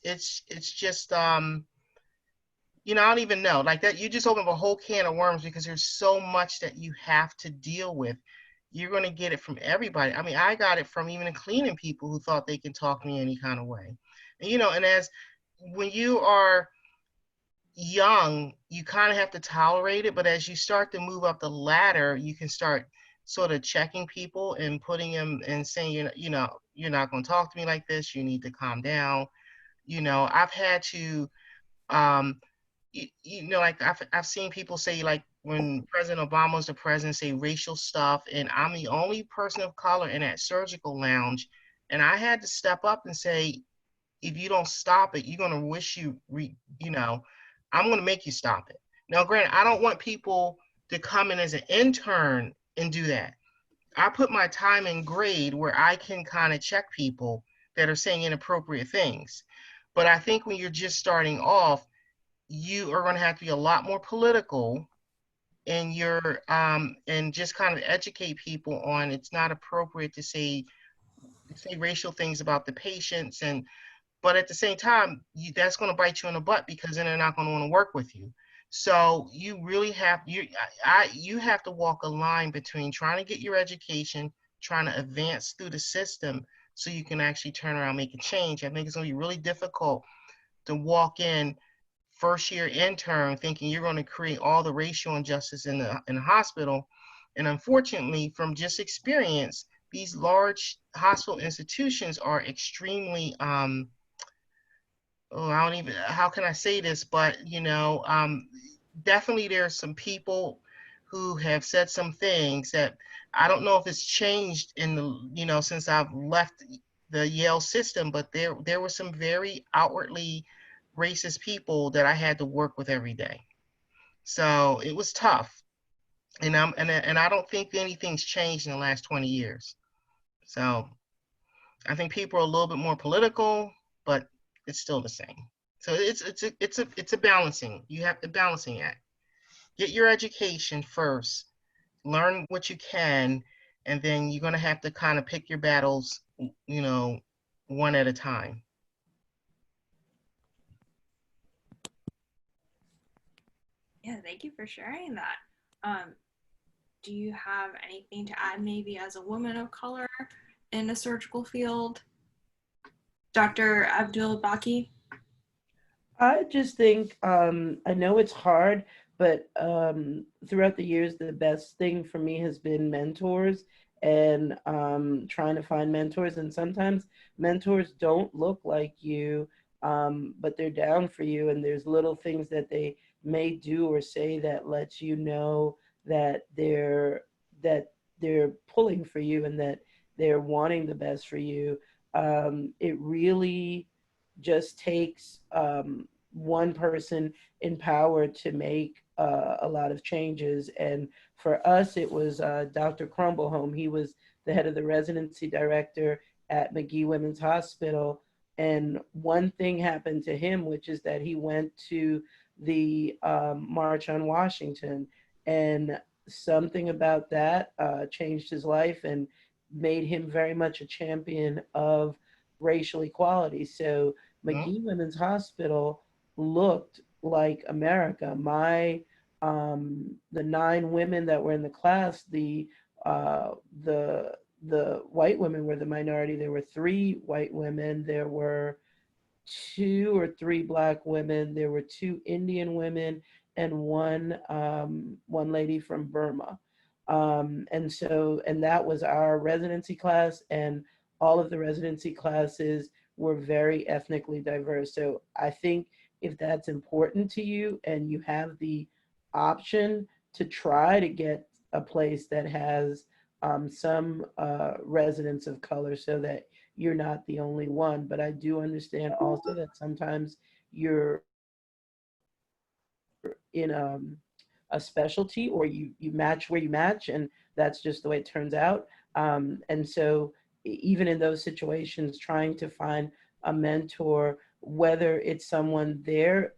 just I don't even know, like that. You just open up a whole can of worms because there's so much that you have to deal with. You're going to get it from everybody. I mean, I got it from even the cleaning people who thought they can talk me any kind of way. And as when you are young, you kind of have to tolerate it, but as you start to move up the ladder, you can start sort of checking people and putting them and saying, you're not going to talk to me like this. You need to calm down. I've had to, like I've seen people say, like when President Obama was the president, say racial stuff, and I'm the only person of color in that surgical lounge, and I had to step up and say, if you don't stop it, you're gonna wish I'm gonna make you stop it. Now, granted, I don't want people to come in as an intern and do that. I put my time in grade where I can kind of check people that are saying inappropriate things. But I think when you're just starting off, you are going to have to be a lot more political in your and just kind of educate people on it's not appropriate to say racial things about the patients, but at the same time that's going to bite you in the butt because then they're not going to want to work with you. So you really have you have to walk a line between trying to get your education, trying to advance through the system so you can actually turn around and make a change. I think it's going to be really difficult to walk in first year intern thinking you're going to create all the racial injustice in the hospital. And unfortunately, from just experience, these large hospital institutions are extremely how can I say this, but definitely there's some people who have said some things that I don't know if it's changed in the since I've left the Yale system, but there were some very outwardly racist people that I had to work with every day. So it was tough. And I don't think anything's changed in the last 20 years. So I think people are a little bit more political, but it's still the same. So it's a balancing. You have to balancing act. Get your education first, learn what you can, and then you're gonna have to kind of pick your battles, one at a time. Yeah, thank you for sharing that. Do you have anything to add maybe as a woman of color in a surgical field? Dr. Abdul Baki? I just think, I know it's hard, but throughout the years, the best thing for me has been mentors and trying to find mentors. And sometimes mentors don't look like you, but they're down for you. And there's little things that they may do or say that lets you know that they're pulling for you and that they're wanting the best for you. It really just takes one person in power to make a lot of changes. And for us, it was Dr. Crumbleholm. He was the head of the residency director at McGee Women's Hospital. And one thing happened to him, which is that he went to the March on Washington, and something about that changed his life and made him very much a champion of racial equality. So McGee Women's Hospital looked like America. The 9 women that were in the class, the white women were the minority. There were 3 white women. There were 2 or 3 Black women. There were 2 Indian women and one lady from Burma. And that was our residency class, and all of the residency classes were very ethnically diverse. So I think if that's important to you and you have the option to try to get a place that has some residents of color so that you're not the only one. But I do understand also that sometimes you're in a specialty, or you match where you match, and that's just the way it turns out. And so even in those situations, trying to find a mentor, whether it's someone there,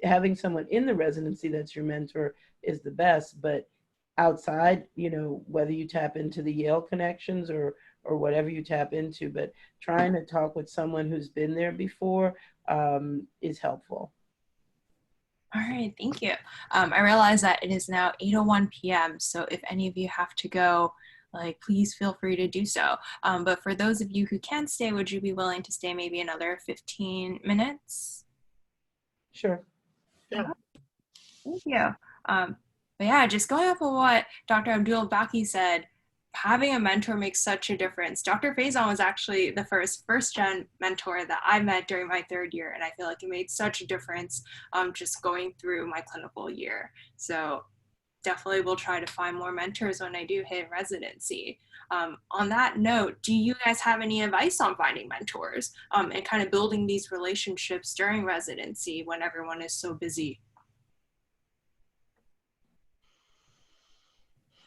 having someone in the residency that's your mentor is the best, but outside, whether you tap into the Yale connections or whatever you tap into, but trying to talk with someone who's been there before is helpful. All right, thank you. I realize that it is now 8:01 p.m. So if any of you have to go, please feel free to do so. But for those of you who can stay, would you be willing to stay maybe another 15 minutes? Sure. Yeah. Thank you. But yeah, just going off of what Dr. Abdul Baki said, having a mentor makes such a difference. Dr. Faison was actually the first gen mentor that I met during my 3rd year, and I feel like it made such a difference just going through my clinical year. So definitely will try to find more mentors when I do hit residency. On that note, do you guys have any advice on finding mentors and kind of building these relationships during residency when everyone is so busy?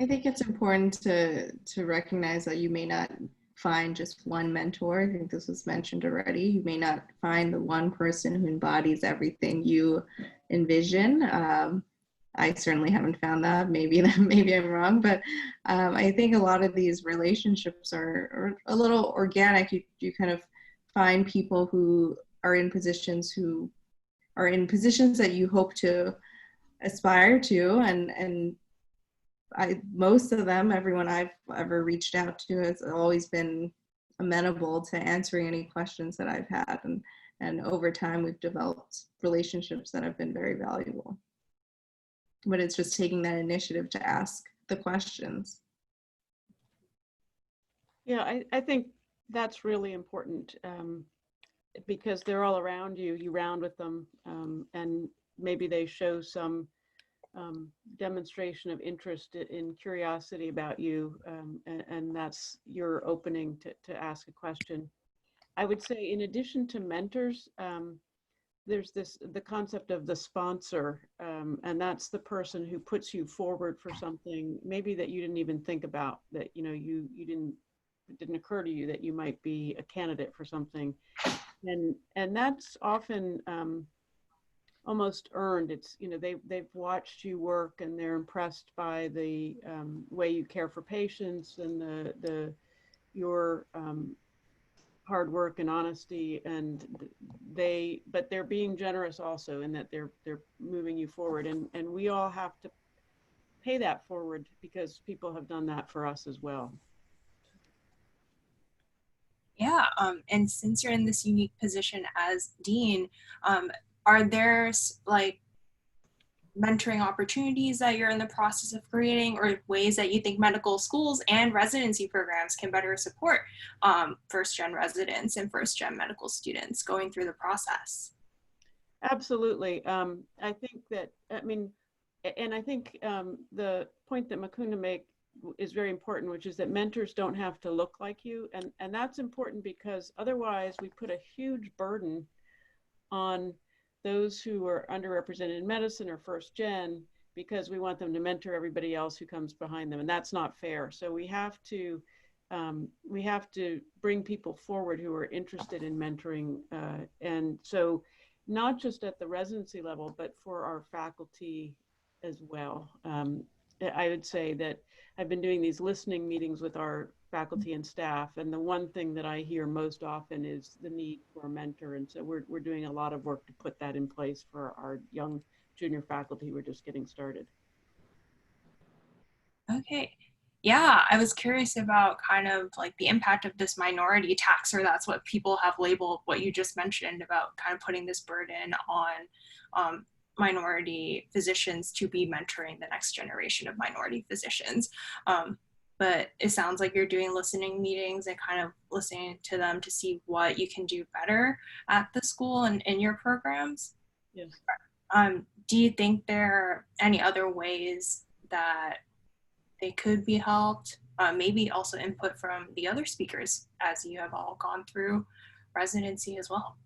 I think it's important to recognize that you may not find just one mentor. I think this was mentioned already. You may not find the one person who embodies everything you envision. I certainly haven't found that. Maybe I'm wrong, but I think a lot of these relationships are a little organic. You kind of find people who are in positions that you hope to aspire to, and most of them, everyone I've ever reached out to has always been amenable to answering any questions that I've had. And over time, we've developed relationships that have been very valuable. But it's just taking that initiative to ask the questions. Yeah, I think that's really important because they're all around you. You round with them, and maybe they show some demonstration of interest in curiosity about you, and that's your opening to ask a question. I would say, in addition to mentors, there's the concept of the sponsor, and that's the person who puts you forward for something maybe that you didn't even think about, that you didn't occur to you that you might be a candidate for something, and that's often almost earned. It's they've watched you work and they're impressed by the way you care for patients and your hard work and honesty, and but they're being generous also in that they're moving you forward, and we all have to pay that forward because people have done that for us as well. Yeah, and since you're in this unique position as dean, are there mentoring opportunities that you're in the process of creating, or ways that you think medical schools and residency programs can better support first-gen residents and first-gen medical students going through the process? Absolutely. I think that, And I think the point that Mukunda make is very important, which is that mentors don't have to look like you. And that's important because otherwise we put a huge burden on those who are underrepresented in medicine or first gen, because we want them to mentor everybody else who comes behind them. And that's not fair. So we have to bring people forward who are interested in mentoring. And so not just at the residency level, but for our faculty as well. I would say that I've been doing these listening meetings with our faculty and staff, and the one thing that I hear most often is the need for a mentor. And so we're doing a lot of work to put that in place for our young junior faculty who are just getting started. Okay. Yeah, I was curious about kind of like the impact of this minority tax, or that's what people have labeled what you just mentioned about kind of putting this burden on minority physicians to be mentoring the next generation of minority physicians. But it sounds like you're doing listening meetings and kind of listening to them to see what you can do better at the school and in your programs. Yes. Do you think there are any other ways that they could be helped? Maybe also input from the other speakers as you have all gone through residency as well.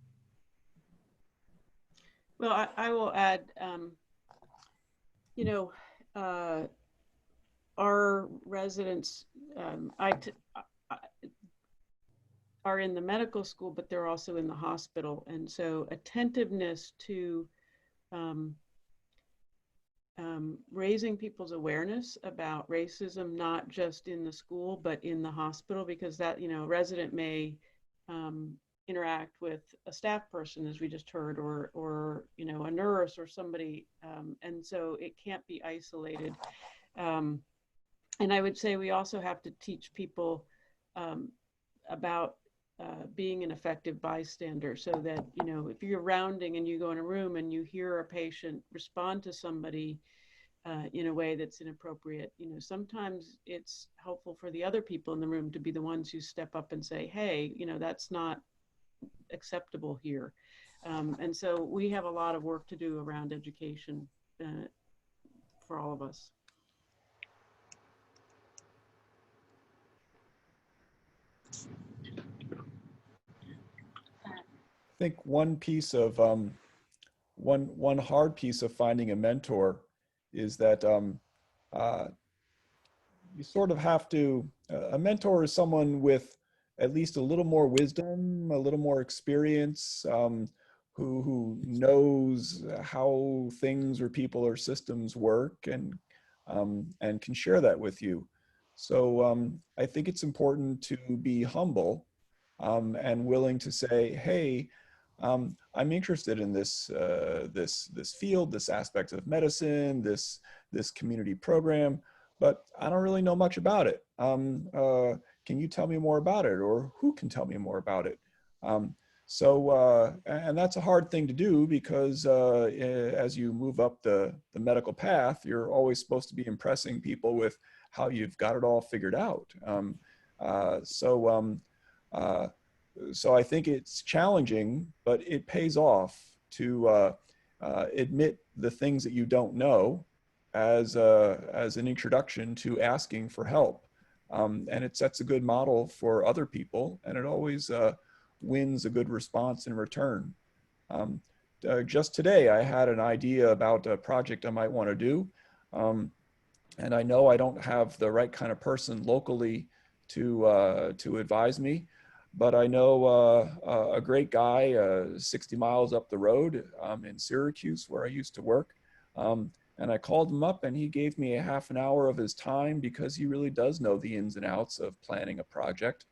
Well, I will add, our residents are in the medical school, but they're also in the hospital. And so attentiveness to raising people's awareness about racism, not just in the school, but in the hospital, because that, a resident may interact with a staff person, as we just heard, or a nurse or somebody. And so it can't be isolated. And I would say we also have to teach people about being an effective bystander, so that, if you're rounding and you go in a room and you hear a patient respond to somebody in a way that's inappropriate, sometimes it's helpful for the other people in the room to be the ones who step up and say, hey, that's not acceptable here. And so we have a lot of work to do around education for all of us. I think one piece of one hard piece of finding a mentor is that you sort of have to. A mentor is someone with at least a little more wisdom, a little more experience, who knows how things or people or systems work, and can share that with you. So I think it's important to be humble and willing to say, hey, I'm interested in this this field, this aspect of medicine, this community program, but I don't really know much about it. Can you tell me more about it, or who can tell me more about it? And that's a hard thing to do, because as you move up the medical path, you're always supposed to be impressing people with how you've got it all figured out. So I think it's challenging, but it pays off to admit the things that you don't know as an introduction to asking for help. And it sets a good model for other people, and it always wins a good response in return. Just today, I had an idea about a project I might want to do. And I know I don't have the right kind of person locally to advise me, but I know a great guy 60 miles up the road in Syracuse, where I used to work. And I called him up, and he gave me a half an hour of his time, because he really does know the ins and outs of planning a project.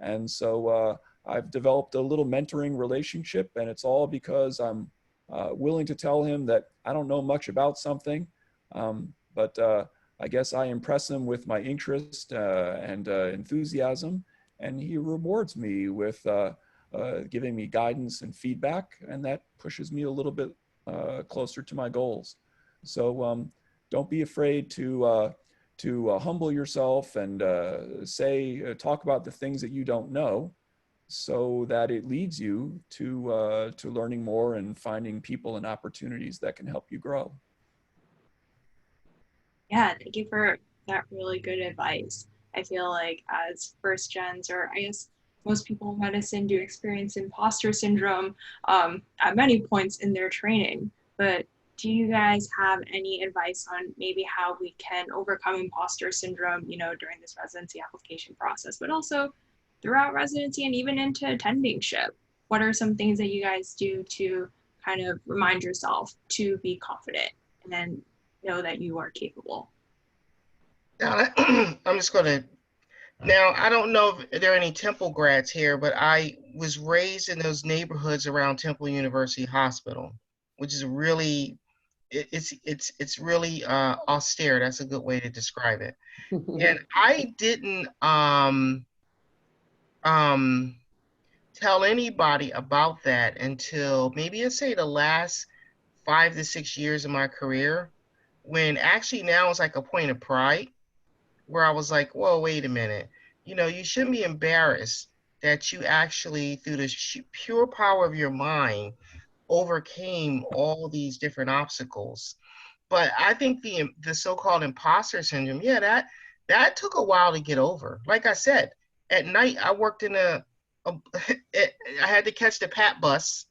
And so I've developed a little mentoring relationship, and it's all because I'm willing to tell him that I don't know much about something, but I guess I impress him with my interest and enthusiasm, and he rewards me with giving me guidance and feedback, and that pushes me a little bit closer to my goals. So don't be afraid to humble yourself and talk about the things that you don't know, so that it leads you to learning more and finding people and opportunities that can help you grow. Yeah, thank you for that really good advice. I feel like as first gens, or I guess most people in medicine do experience imposter syndrome at many points in their training. But do you guys have any advice on maybe how we can overcome imposter syndrome, during this residency application process, but also throughout residency and even into attendingship? What are some things that you guys do to kind of remind yourself to be confident and then know that you are capable? Now, I'm just going to, now, I don't know if there are any Temple grads here, but I was raised in those neighborhoods around Temple University Hospital, which is really, it's really austere. That's a good way to describe it. And I didn't um, tell anybody about that until maybe I'd say the last 5 to 6 years of my career, when actually now it's like a point of pride where I was like, whoa, wait a minute. You shouldn't be embarrassed that you actually, through the pure power of your mind, overcame all these different obstacles. But I think the so-called imposter syndrome, yeah, that took a while to get over. Like I said, at night I worked in I had to catch the PAT bus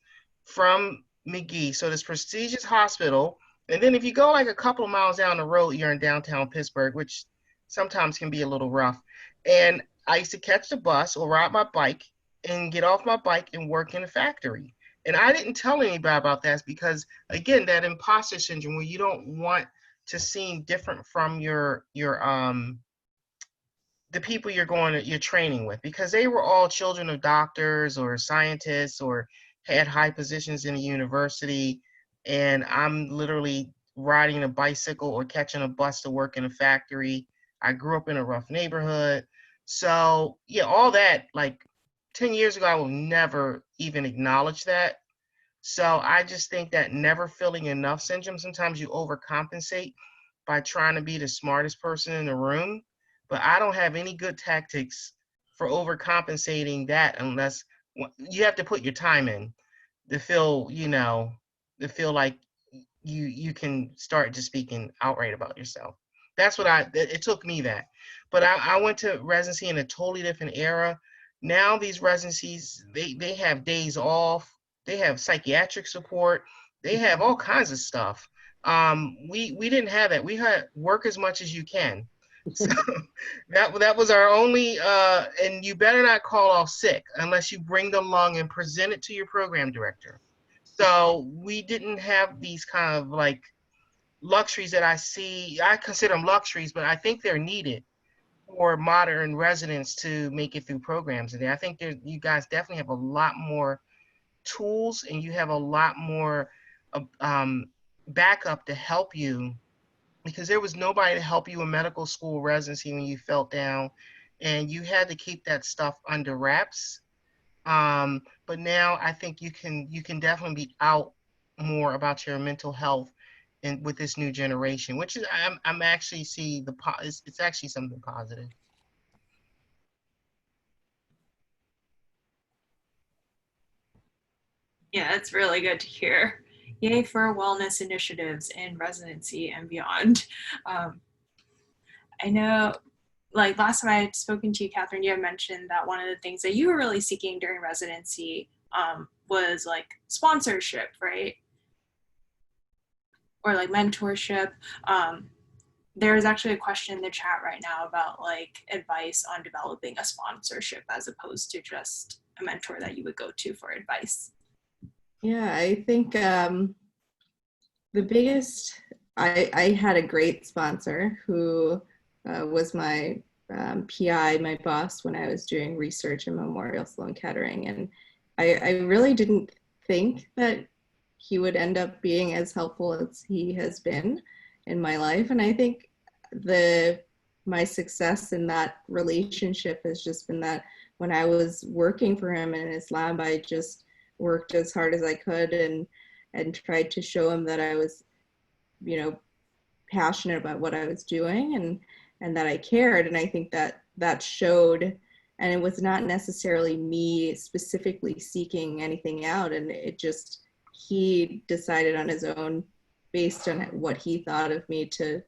from McGee, so this prestigious hospital. And then if you go like a couple of miles down the road, you're in downtown Pittsburgh, which sometimes can be a little rough. And I used to catch the bus or ride my bike and get off my bike and work in a factory. And I didn't tell anybody about that because, again, that imposter syndrome where you don't want to seem different from the people you're training with, because they were all children of doctors or scientists or had high positions in the university, and I'm literally riding a bicycle or catching a bus to work in a factory. I grew up in a rough neighborhood. So yeah, all that, like 10 years ago, I will never even acknowledge that. So I just think that never feeling enough syndrome, sometimes you overcompensate by trying to be the smartest person in the room. But I don't have any good tactics for overcompensating that unless you have to put your time in to feel like you can start just speaking outright about yourself. That's what it took me that. But I went to residency in a totally different era. Now these residencies, they have days off, they have psychiatric support, they have all kinds of stuff. We didn't have that. We had work as much as you can. So that was our only and you better not call off sick unless you bring the lung and present it to your program director. So we didn't have these kind of like luxuries that I consider them luxuries, but I think they're needed for modern residents to make it through programs. And I think you guys definitely have a lot more tools and you have a lot more backup to help you, because there was nobody to help you in medical school residency when you felt down, and you had to keep that stuff under wraps. But now I think you can definitely be out more about your mental health and with this new generation, which is I'm actually see it's actually something positive. Yeah, it's really good to hear. Yay for wellness initiatives in residency and beyond. I know, like last time I had spoken to you, Katherine, you had mentioned that one of the things that you were really seeking during residency was like sponsorship, right? Or like mentorship. There's actually a question in the chat right now about like advice on developing a sponsorship as opposed to just a mentor that you would go to for advice. Yeah, I think the biggest, I had a great sponsor who was my PI, my boss, when I was doing research in Memorial Sloan Kettering. And I really didn't think that he would end up being as helpful as he has been in my life. And I think my success in that relationship has just been that when I was working for him in his lab, I just worked as hard as I could and tried to show him that I was, passionate about what I was doing and that I cared. And I think that showed, and it was not necessarily me specifically seeking anything out. And he decided on his own, based on what he thought of me, to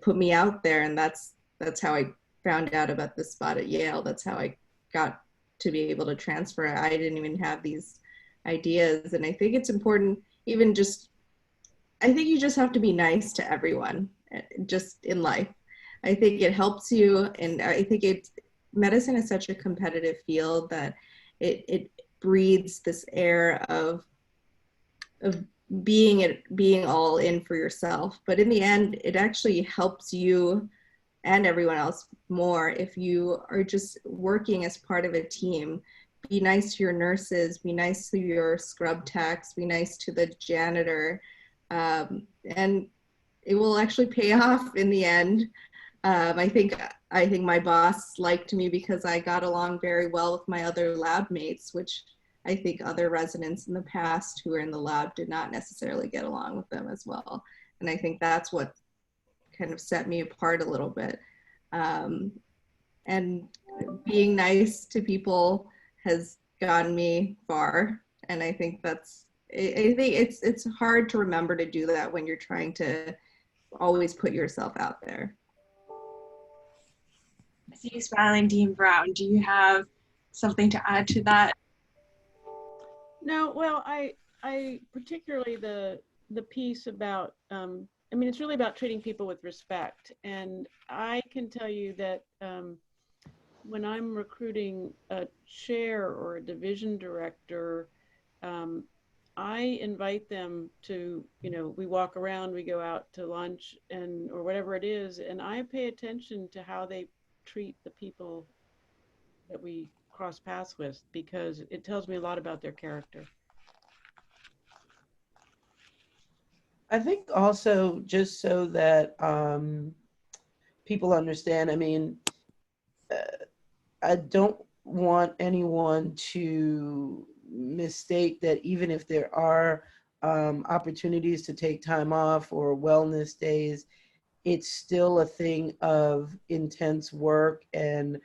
put me out there. And that's how I found out about this spot at Yale. That's how I got to be able to transfer. I didn't even have these ideas. And I think it's important, even just, I think you just have to be nice to everyone just in life. I think it helps you. And I think medicine is such a competitive field that it breeds this air of being all in for yourself. But in the end, it actually helps you and everyone else more if you are just working as part of a team. Be nice to your nurses, be nice to your scrub techs, be nice to the janitor, and it will actually pay off in the end. I think my boss liked me because I got along very well with my other lab mates, which I think other residents in the past who were in the lab did not necessarily get along with them as well. And I think that's what kind of set me apart a little bit. And being nice to people has gotten me far. And I think I think it's hard to remember to do that when you're trying to always put yourself out there. I see you smiling, Dean Brown. Do you have something to add to that? No, well, I particularly the piece about, I mean, it's really about treating people with respect. And I can tell you that when I'm recruiting a chair or a division director, I invite them to, we walk around, we go out to lunch or whatever it is, and I pay attention to how they treat the people that we cross paths with, because it tells me a lot about their character. I think also, just so that people understand, I mean, I don't want anyone to mistake that even if there are opportunities to take time off or wellness days, it's still a thing of intense work, and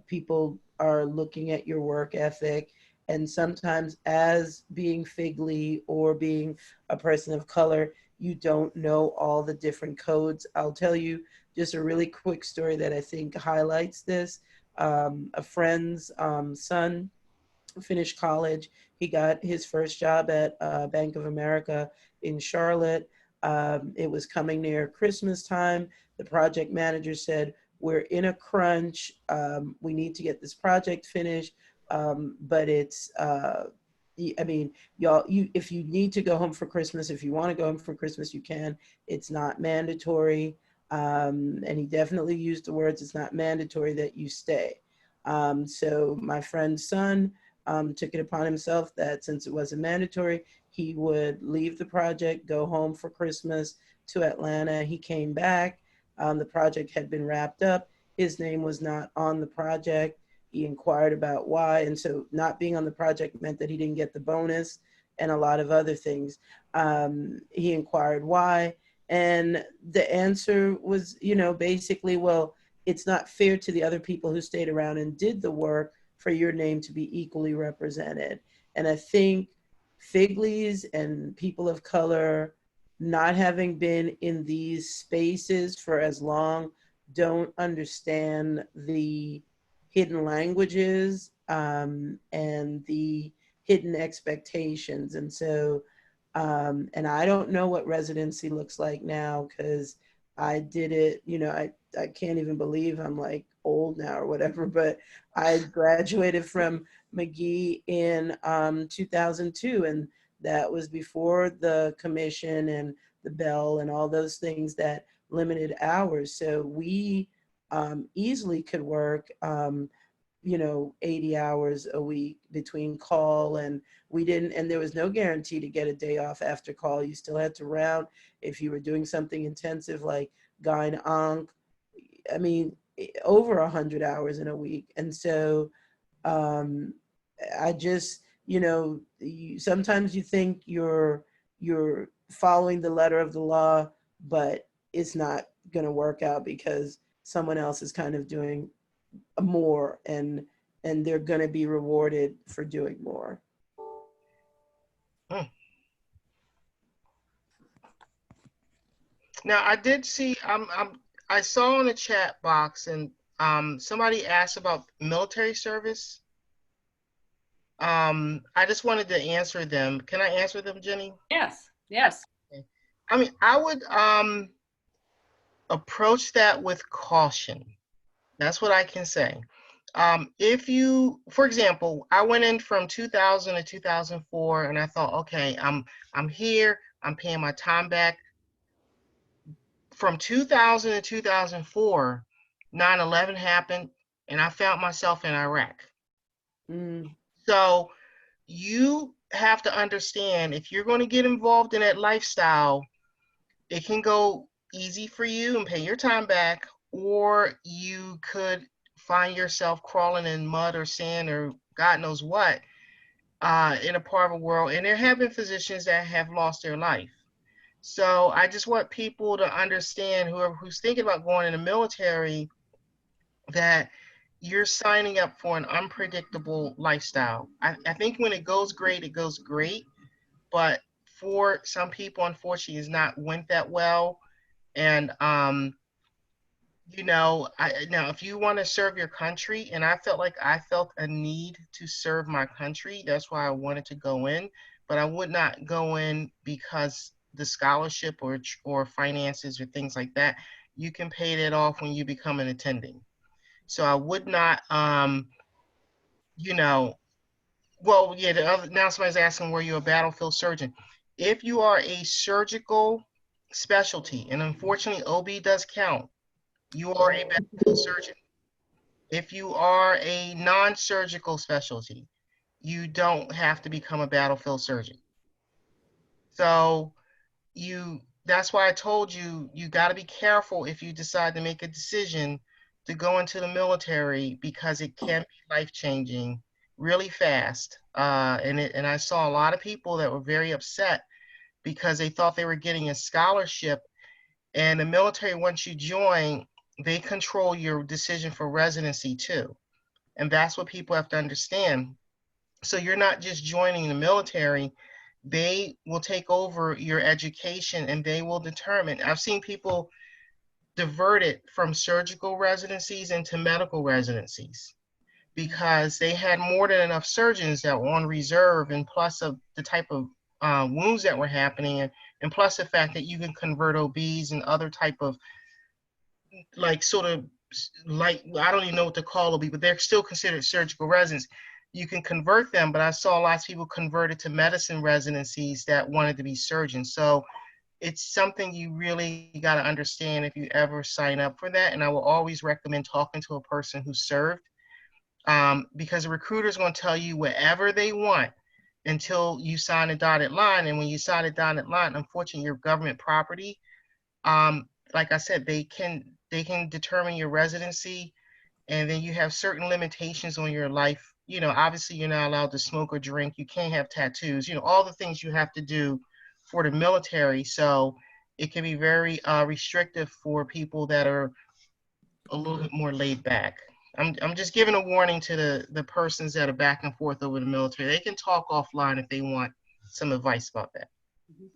people are looking at your work ethic. And sometimes, as being Figly or being a person of color, you don't know all the different codes. I'll tell you just a really quick story that I think highlights this. A friend's son finished college. He got his first job at Bank of America in Charlotte. It was coming near Christmas time. The project manager said, "We're in a crunch. We need to get this project finished. But it's, I mean, y'all, if you need to go home for Christmas, if you want to go home for Christmas, you can. It's not mandatory." And he definitely used the words, "It's not mandatory that you stay." So my friend's son took it upon himself that since it wasn't mandatory, he would leave the project, go home for Christmas to Atlanta. He came back. The project had been wrapped up. His name was not on the project. He inquired about why. And so not being on the project meant that he didn't get the bonus and a lot of other things. He inquired why. And the answer was, basically, well, it's not fair to the other people who stayed around and did the work for your name to be equally represented. And I think Figlys and people of color, not having been in these spaces for as long, don't understand the hidden languages and the hidden expectations. And so, and I don't know what residency looks like now, because I did it, I can't even believe I'm like old now or whatever, but I graduated from McGee in 2002, and that was before the commission and the bell and all those things that limited hours. So we easily could work 80 hours a week between call, and there was no guarantee to get a day off after call. You still had to round if you were doing something intensive like gyne onc. I mean, over 100 hours in a week. And so I just, sometimes you think you're following the letter of the law, but it's not going to work out because someone else is kind of doing more, and they're going to be rewarded for doing more. Now I did see, I saw in the chat box, and somebody asked about military service. I just wanted to answer them. Can I answer them, Jenny? Yes, yes. Okay. I mean, I would approach that with caution. That's what I can say. If you, for example, I went in from 2000 to 2004, and I thought, okay, I'm here, I'm paying my time back. From 2000 to 2004, 9/11 happened, and I found myself in Iraq. So you have to understand, if you're going to get involved in that lifestyle, it can go easy for you and pay your time back, or you could find yourself crawling in mud or sand or God knows what in a part of the world. And there have been physicians that have lost their life. So I just want people to understand, who's thinking about going in the military, that you're signing up for an unpredictable lifestyle. I think when it goes great, it goes great. But for some people, unfortunately, it's not went that well. And, now if you want to serve your country, and I felt a need to serve my country, that's why I wanted to go in, but I would not go in because the scholarship or finances or things like that. You can pay that off when you become an attending. So I would not, now somebody's asking, were you a battlefield surgeon? If you are a surgical specialty, and unfortunately OB does count, you are a battlefield surgeon. If you are a non-surgical specialty, you don't have to become a battlefield surgeon. So that's why I told you, you got to be careful if you decide to make a decision to go into the military, because it can be life-changing really fast. And I saw a lot of people that were very upset because they thought they were getting a scholarship, and the military, once you join, they control your decision for residency too. And that's what people have to understand. So you're not just joining the military, they will take over your education, and they will determine. I've seen people diverted from surgical residencies into medical residencies because they had more than enough surgeons that were on reserve, and plus of the type of wounds that were happening, and plus the fact that you can convert OBs and other type of I don't even know what to call OB, but they're still considered surgical residents. You can convert them, but I saw lots of people converted to medicine residencies that wanted to be surgeons. So it's something you really got to understand if you ever sign up for that. And I will always recommend talking to a person who served, because the recruiter is going to tell you whatever they want until you sign a dotted line. And when you sign a dotted line, unfortunately, your government property, like I said, they can determine your residency, and then you have certain limitations on your life. Obviously you're not allowed to smoke or drink. You can't have tattoos, all the things you have to do for the military. So it can be very restrictive for people that are a little bit more laid back. I'm just giving a warning to the persons that are back and forth over the military. They can talk offline if they want some advice about that.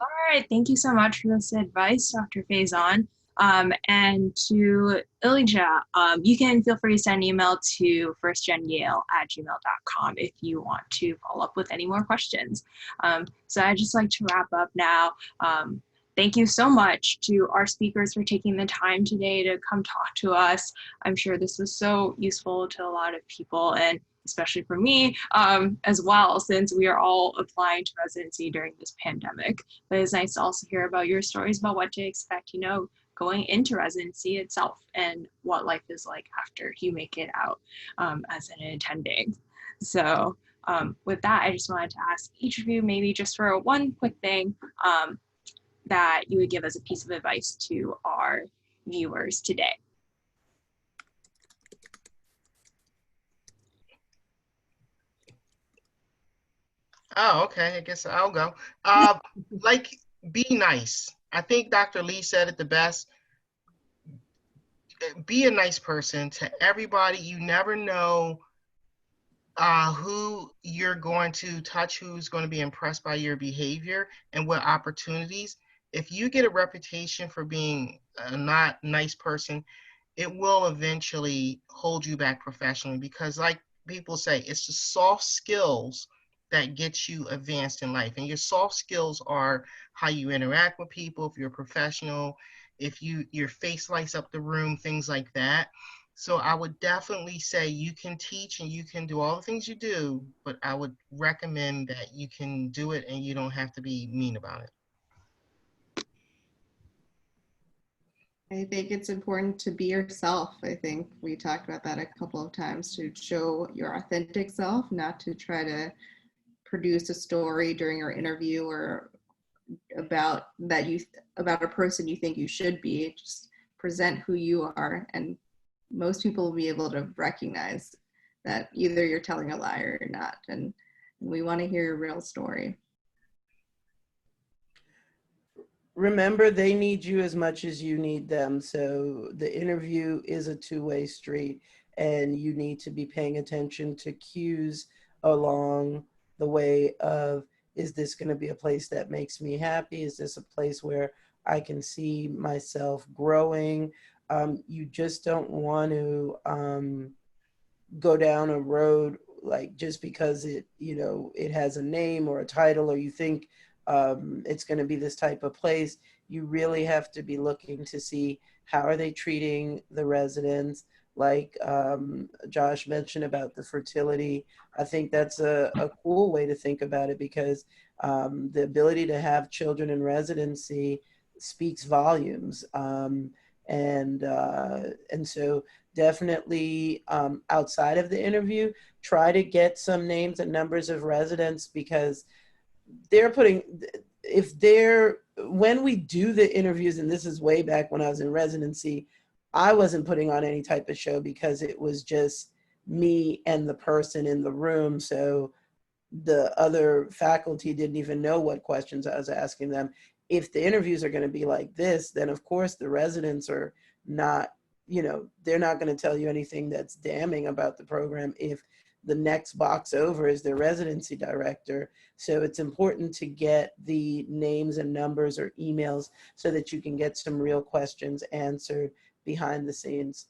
All right, thank you so much for this advice, Dr. Faison. And to Elijah, you can feel free to send an email to 1stGenYale@gmail.com if you want to follow up with any more questions. So I'd just like to wrap up now. Thank you so much to our speakers for taking the time today to come talk to us. I'm sure this was so useful to a lot of people, and especially for me as well, since we are all applying to residency during this pandemic. But it's nice to also hear about your stories about what to expect, going into residency itself and what life is like after you make it out as an attending. So with that, I just wanted to ask each of you, maybe just for one quick thing, that you would give as a piece of advice to our viewers today. Oh, okay. I guess I'll go. Be nice. I think Dr. Lee said it the best. Be a nice person to everybody. You never know who you're going to touch, who's going to be impressed by your behavior, and what opportunities. if you get a reputation for being a not nice person, it will eventually hold you back professionally, because like people say, it's the soft skills that get you advanced in life. And your soft skills are how you interact with people, if you're a professional, if your face lights up the room, things like that. So I would definitely say you can teach and you can do all the things you do, but I would recommend that you can do it and you don't have to be mean about it. I think it's important to be yourself. I think we talked about that a couple of times, to show your authentic self, not to try to produce a story during your interview or about a person you think you should be. Just present who you are, and most people will be able to recognize that either you're telling a lie or you're not. And we want to hear your real story. Remember, they need you as much as you need them. So the interview is a two-way street, and you need to be paying attention to cues along the way of, is this going to be a place that makes me happy? Is this a place where I can see myself growing? You just don't want to go down a road like just because it has a name or a title, or you think it's going to be this type of place. You really have to be looking to see, how are they treating the residents? Like Josh mentioned about the fertility, I think that's a cool way to think about it, because the ability to have children in residency speaks volumes. And so definitely outside of the interview, try to get some names and numbers of residents, because when we do the interviews, and this is way back when I was in residency, I wasn't putting on any type of show, because it was just me and the person in the room. So the other faculty didn't even know what questions I was asking them. If the interviews are going to be like this, then of course the residents are not, they're not going to tell you anything that's damning about the program if the next box over is their residency director. So it's important to get the names and numbers or emails so that you can get some real questions answered behind the scenes.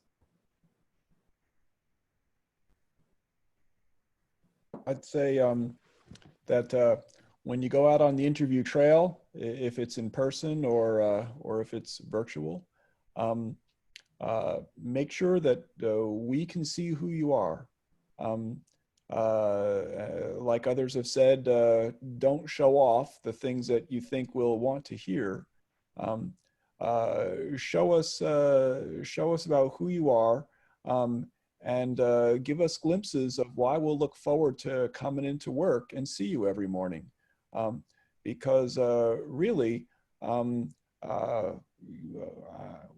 I'd say that when you go out on the interview trail, if it's in person or if it's virtual, make sure that we can see who you are. Like others have said, don't show off the things that you think we'll want to hear. Show us about who you are, and give us glimpses of why we'll look forward to coming into work and see you every morning. Because really,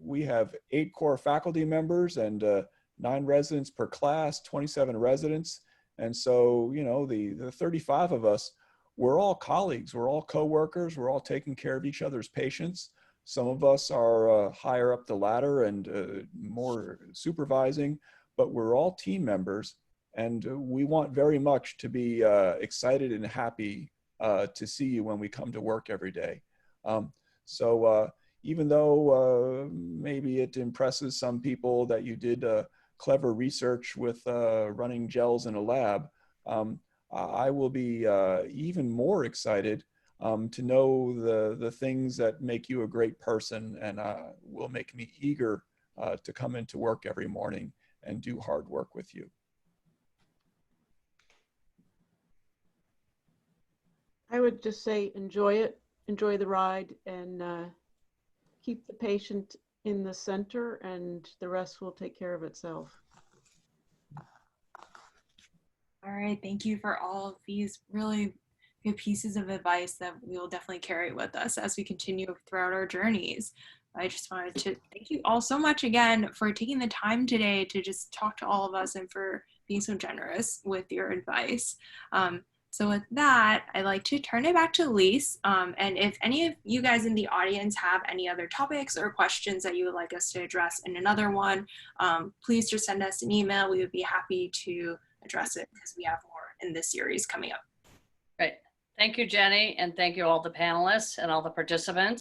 we have 8 core faculty members and 9 residents per class, 27 residents. And so, the 35 of us, we're all colleagues, we're all coworkers, we're all taking care of each other's patients. Some of us are higher up the ladder and more supervising, but we're all team members, and we want very much to be excited and happy to see you when we come to work every day. So even though maybe it impresses some people that you did clever research with running gels in a lab, I will be even more excited to know the things that make you a great person, and will make me eager to come into work every morning and do hard work with you. I would just say enjoy it, enjoy the ride, and keep the patient in the center, and the rest will take care of itself. All right, thank you for all of these really good pieces of advice that we will definitely carry with us as we continue throughout our journeys. I just wanted to thank you all so much again for taking the time today to just talk to all of us and for being so generous with your advice. So with that, I'd like to turn it back to Lise. And if any of you guys in the audience have any other topics or questions that you would like us to address in another one, please just send us an email. We would be happy to address it because we have more in this series coming up. Great. Thank you, Jenny, and thank you all the panelists and all the participants.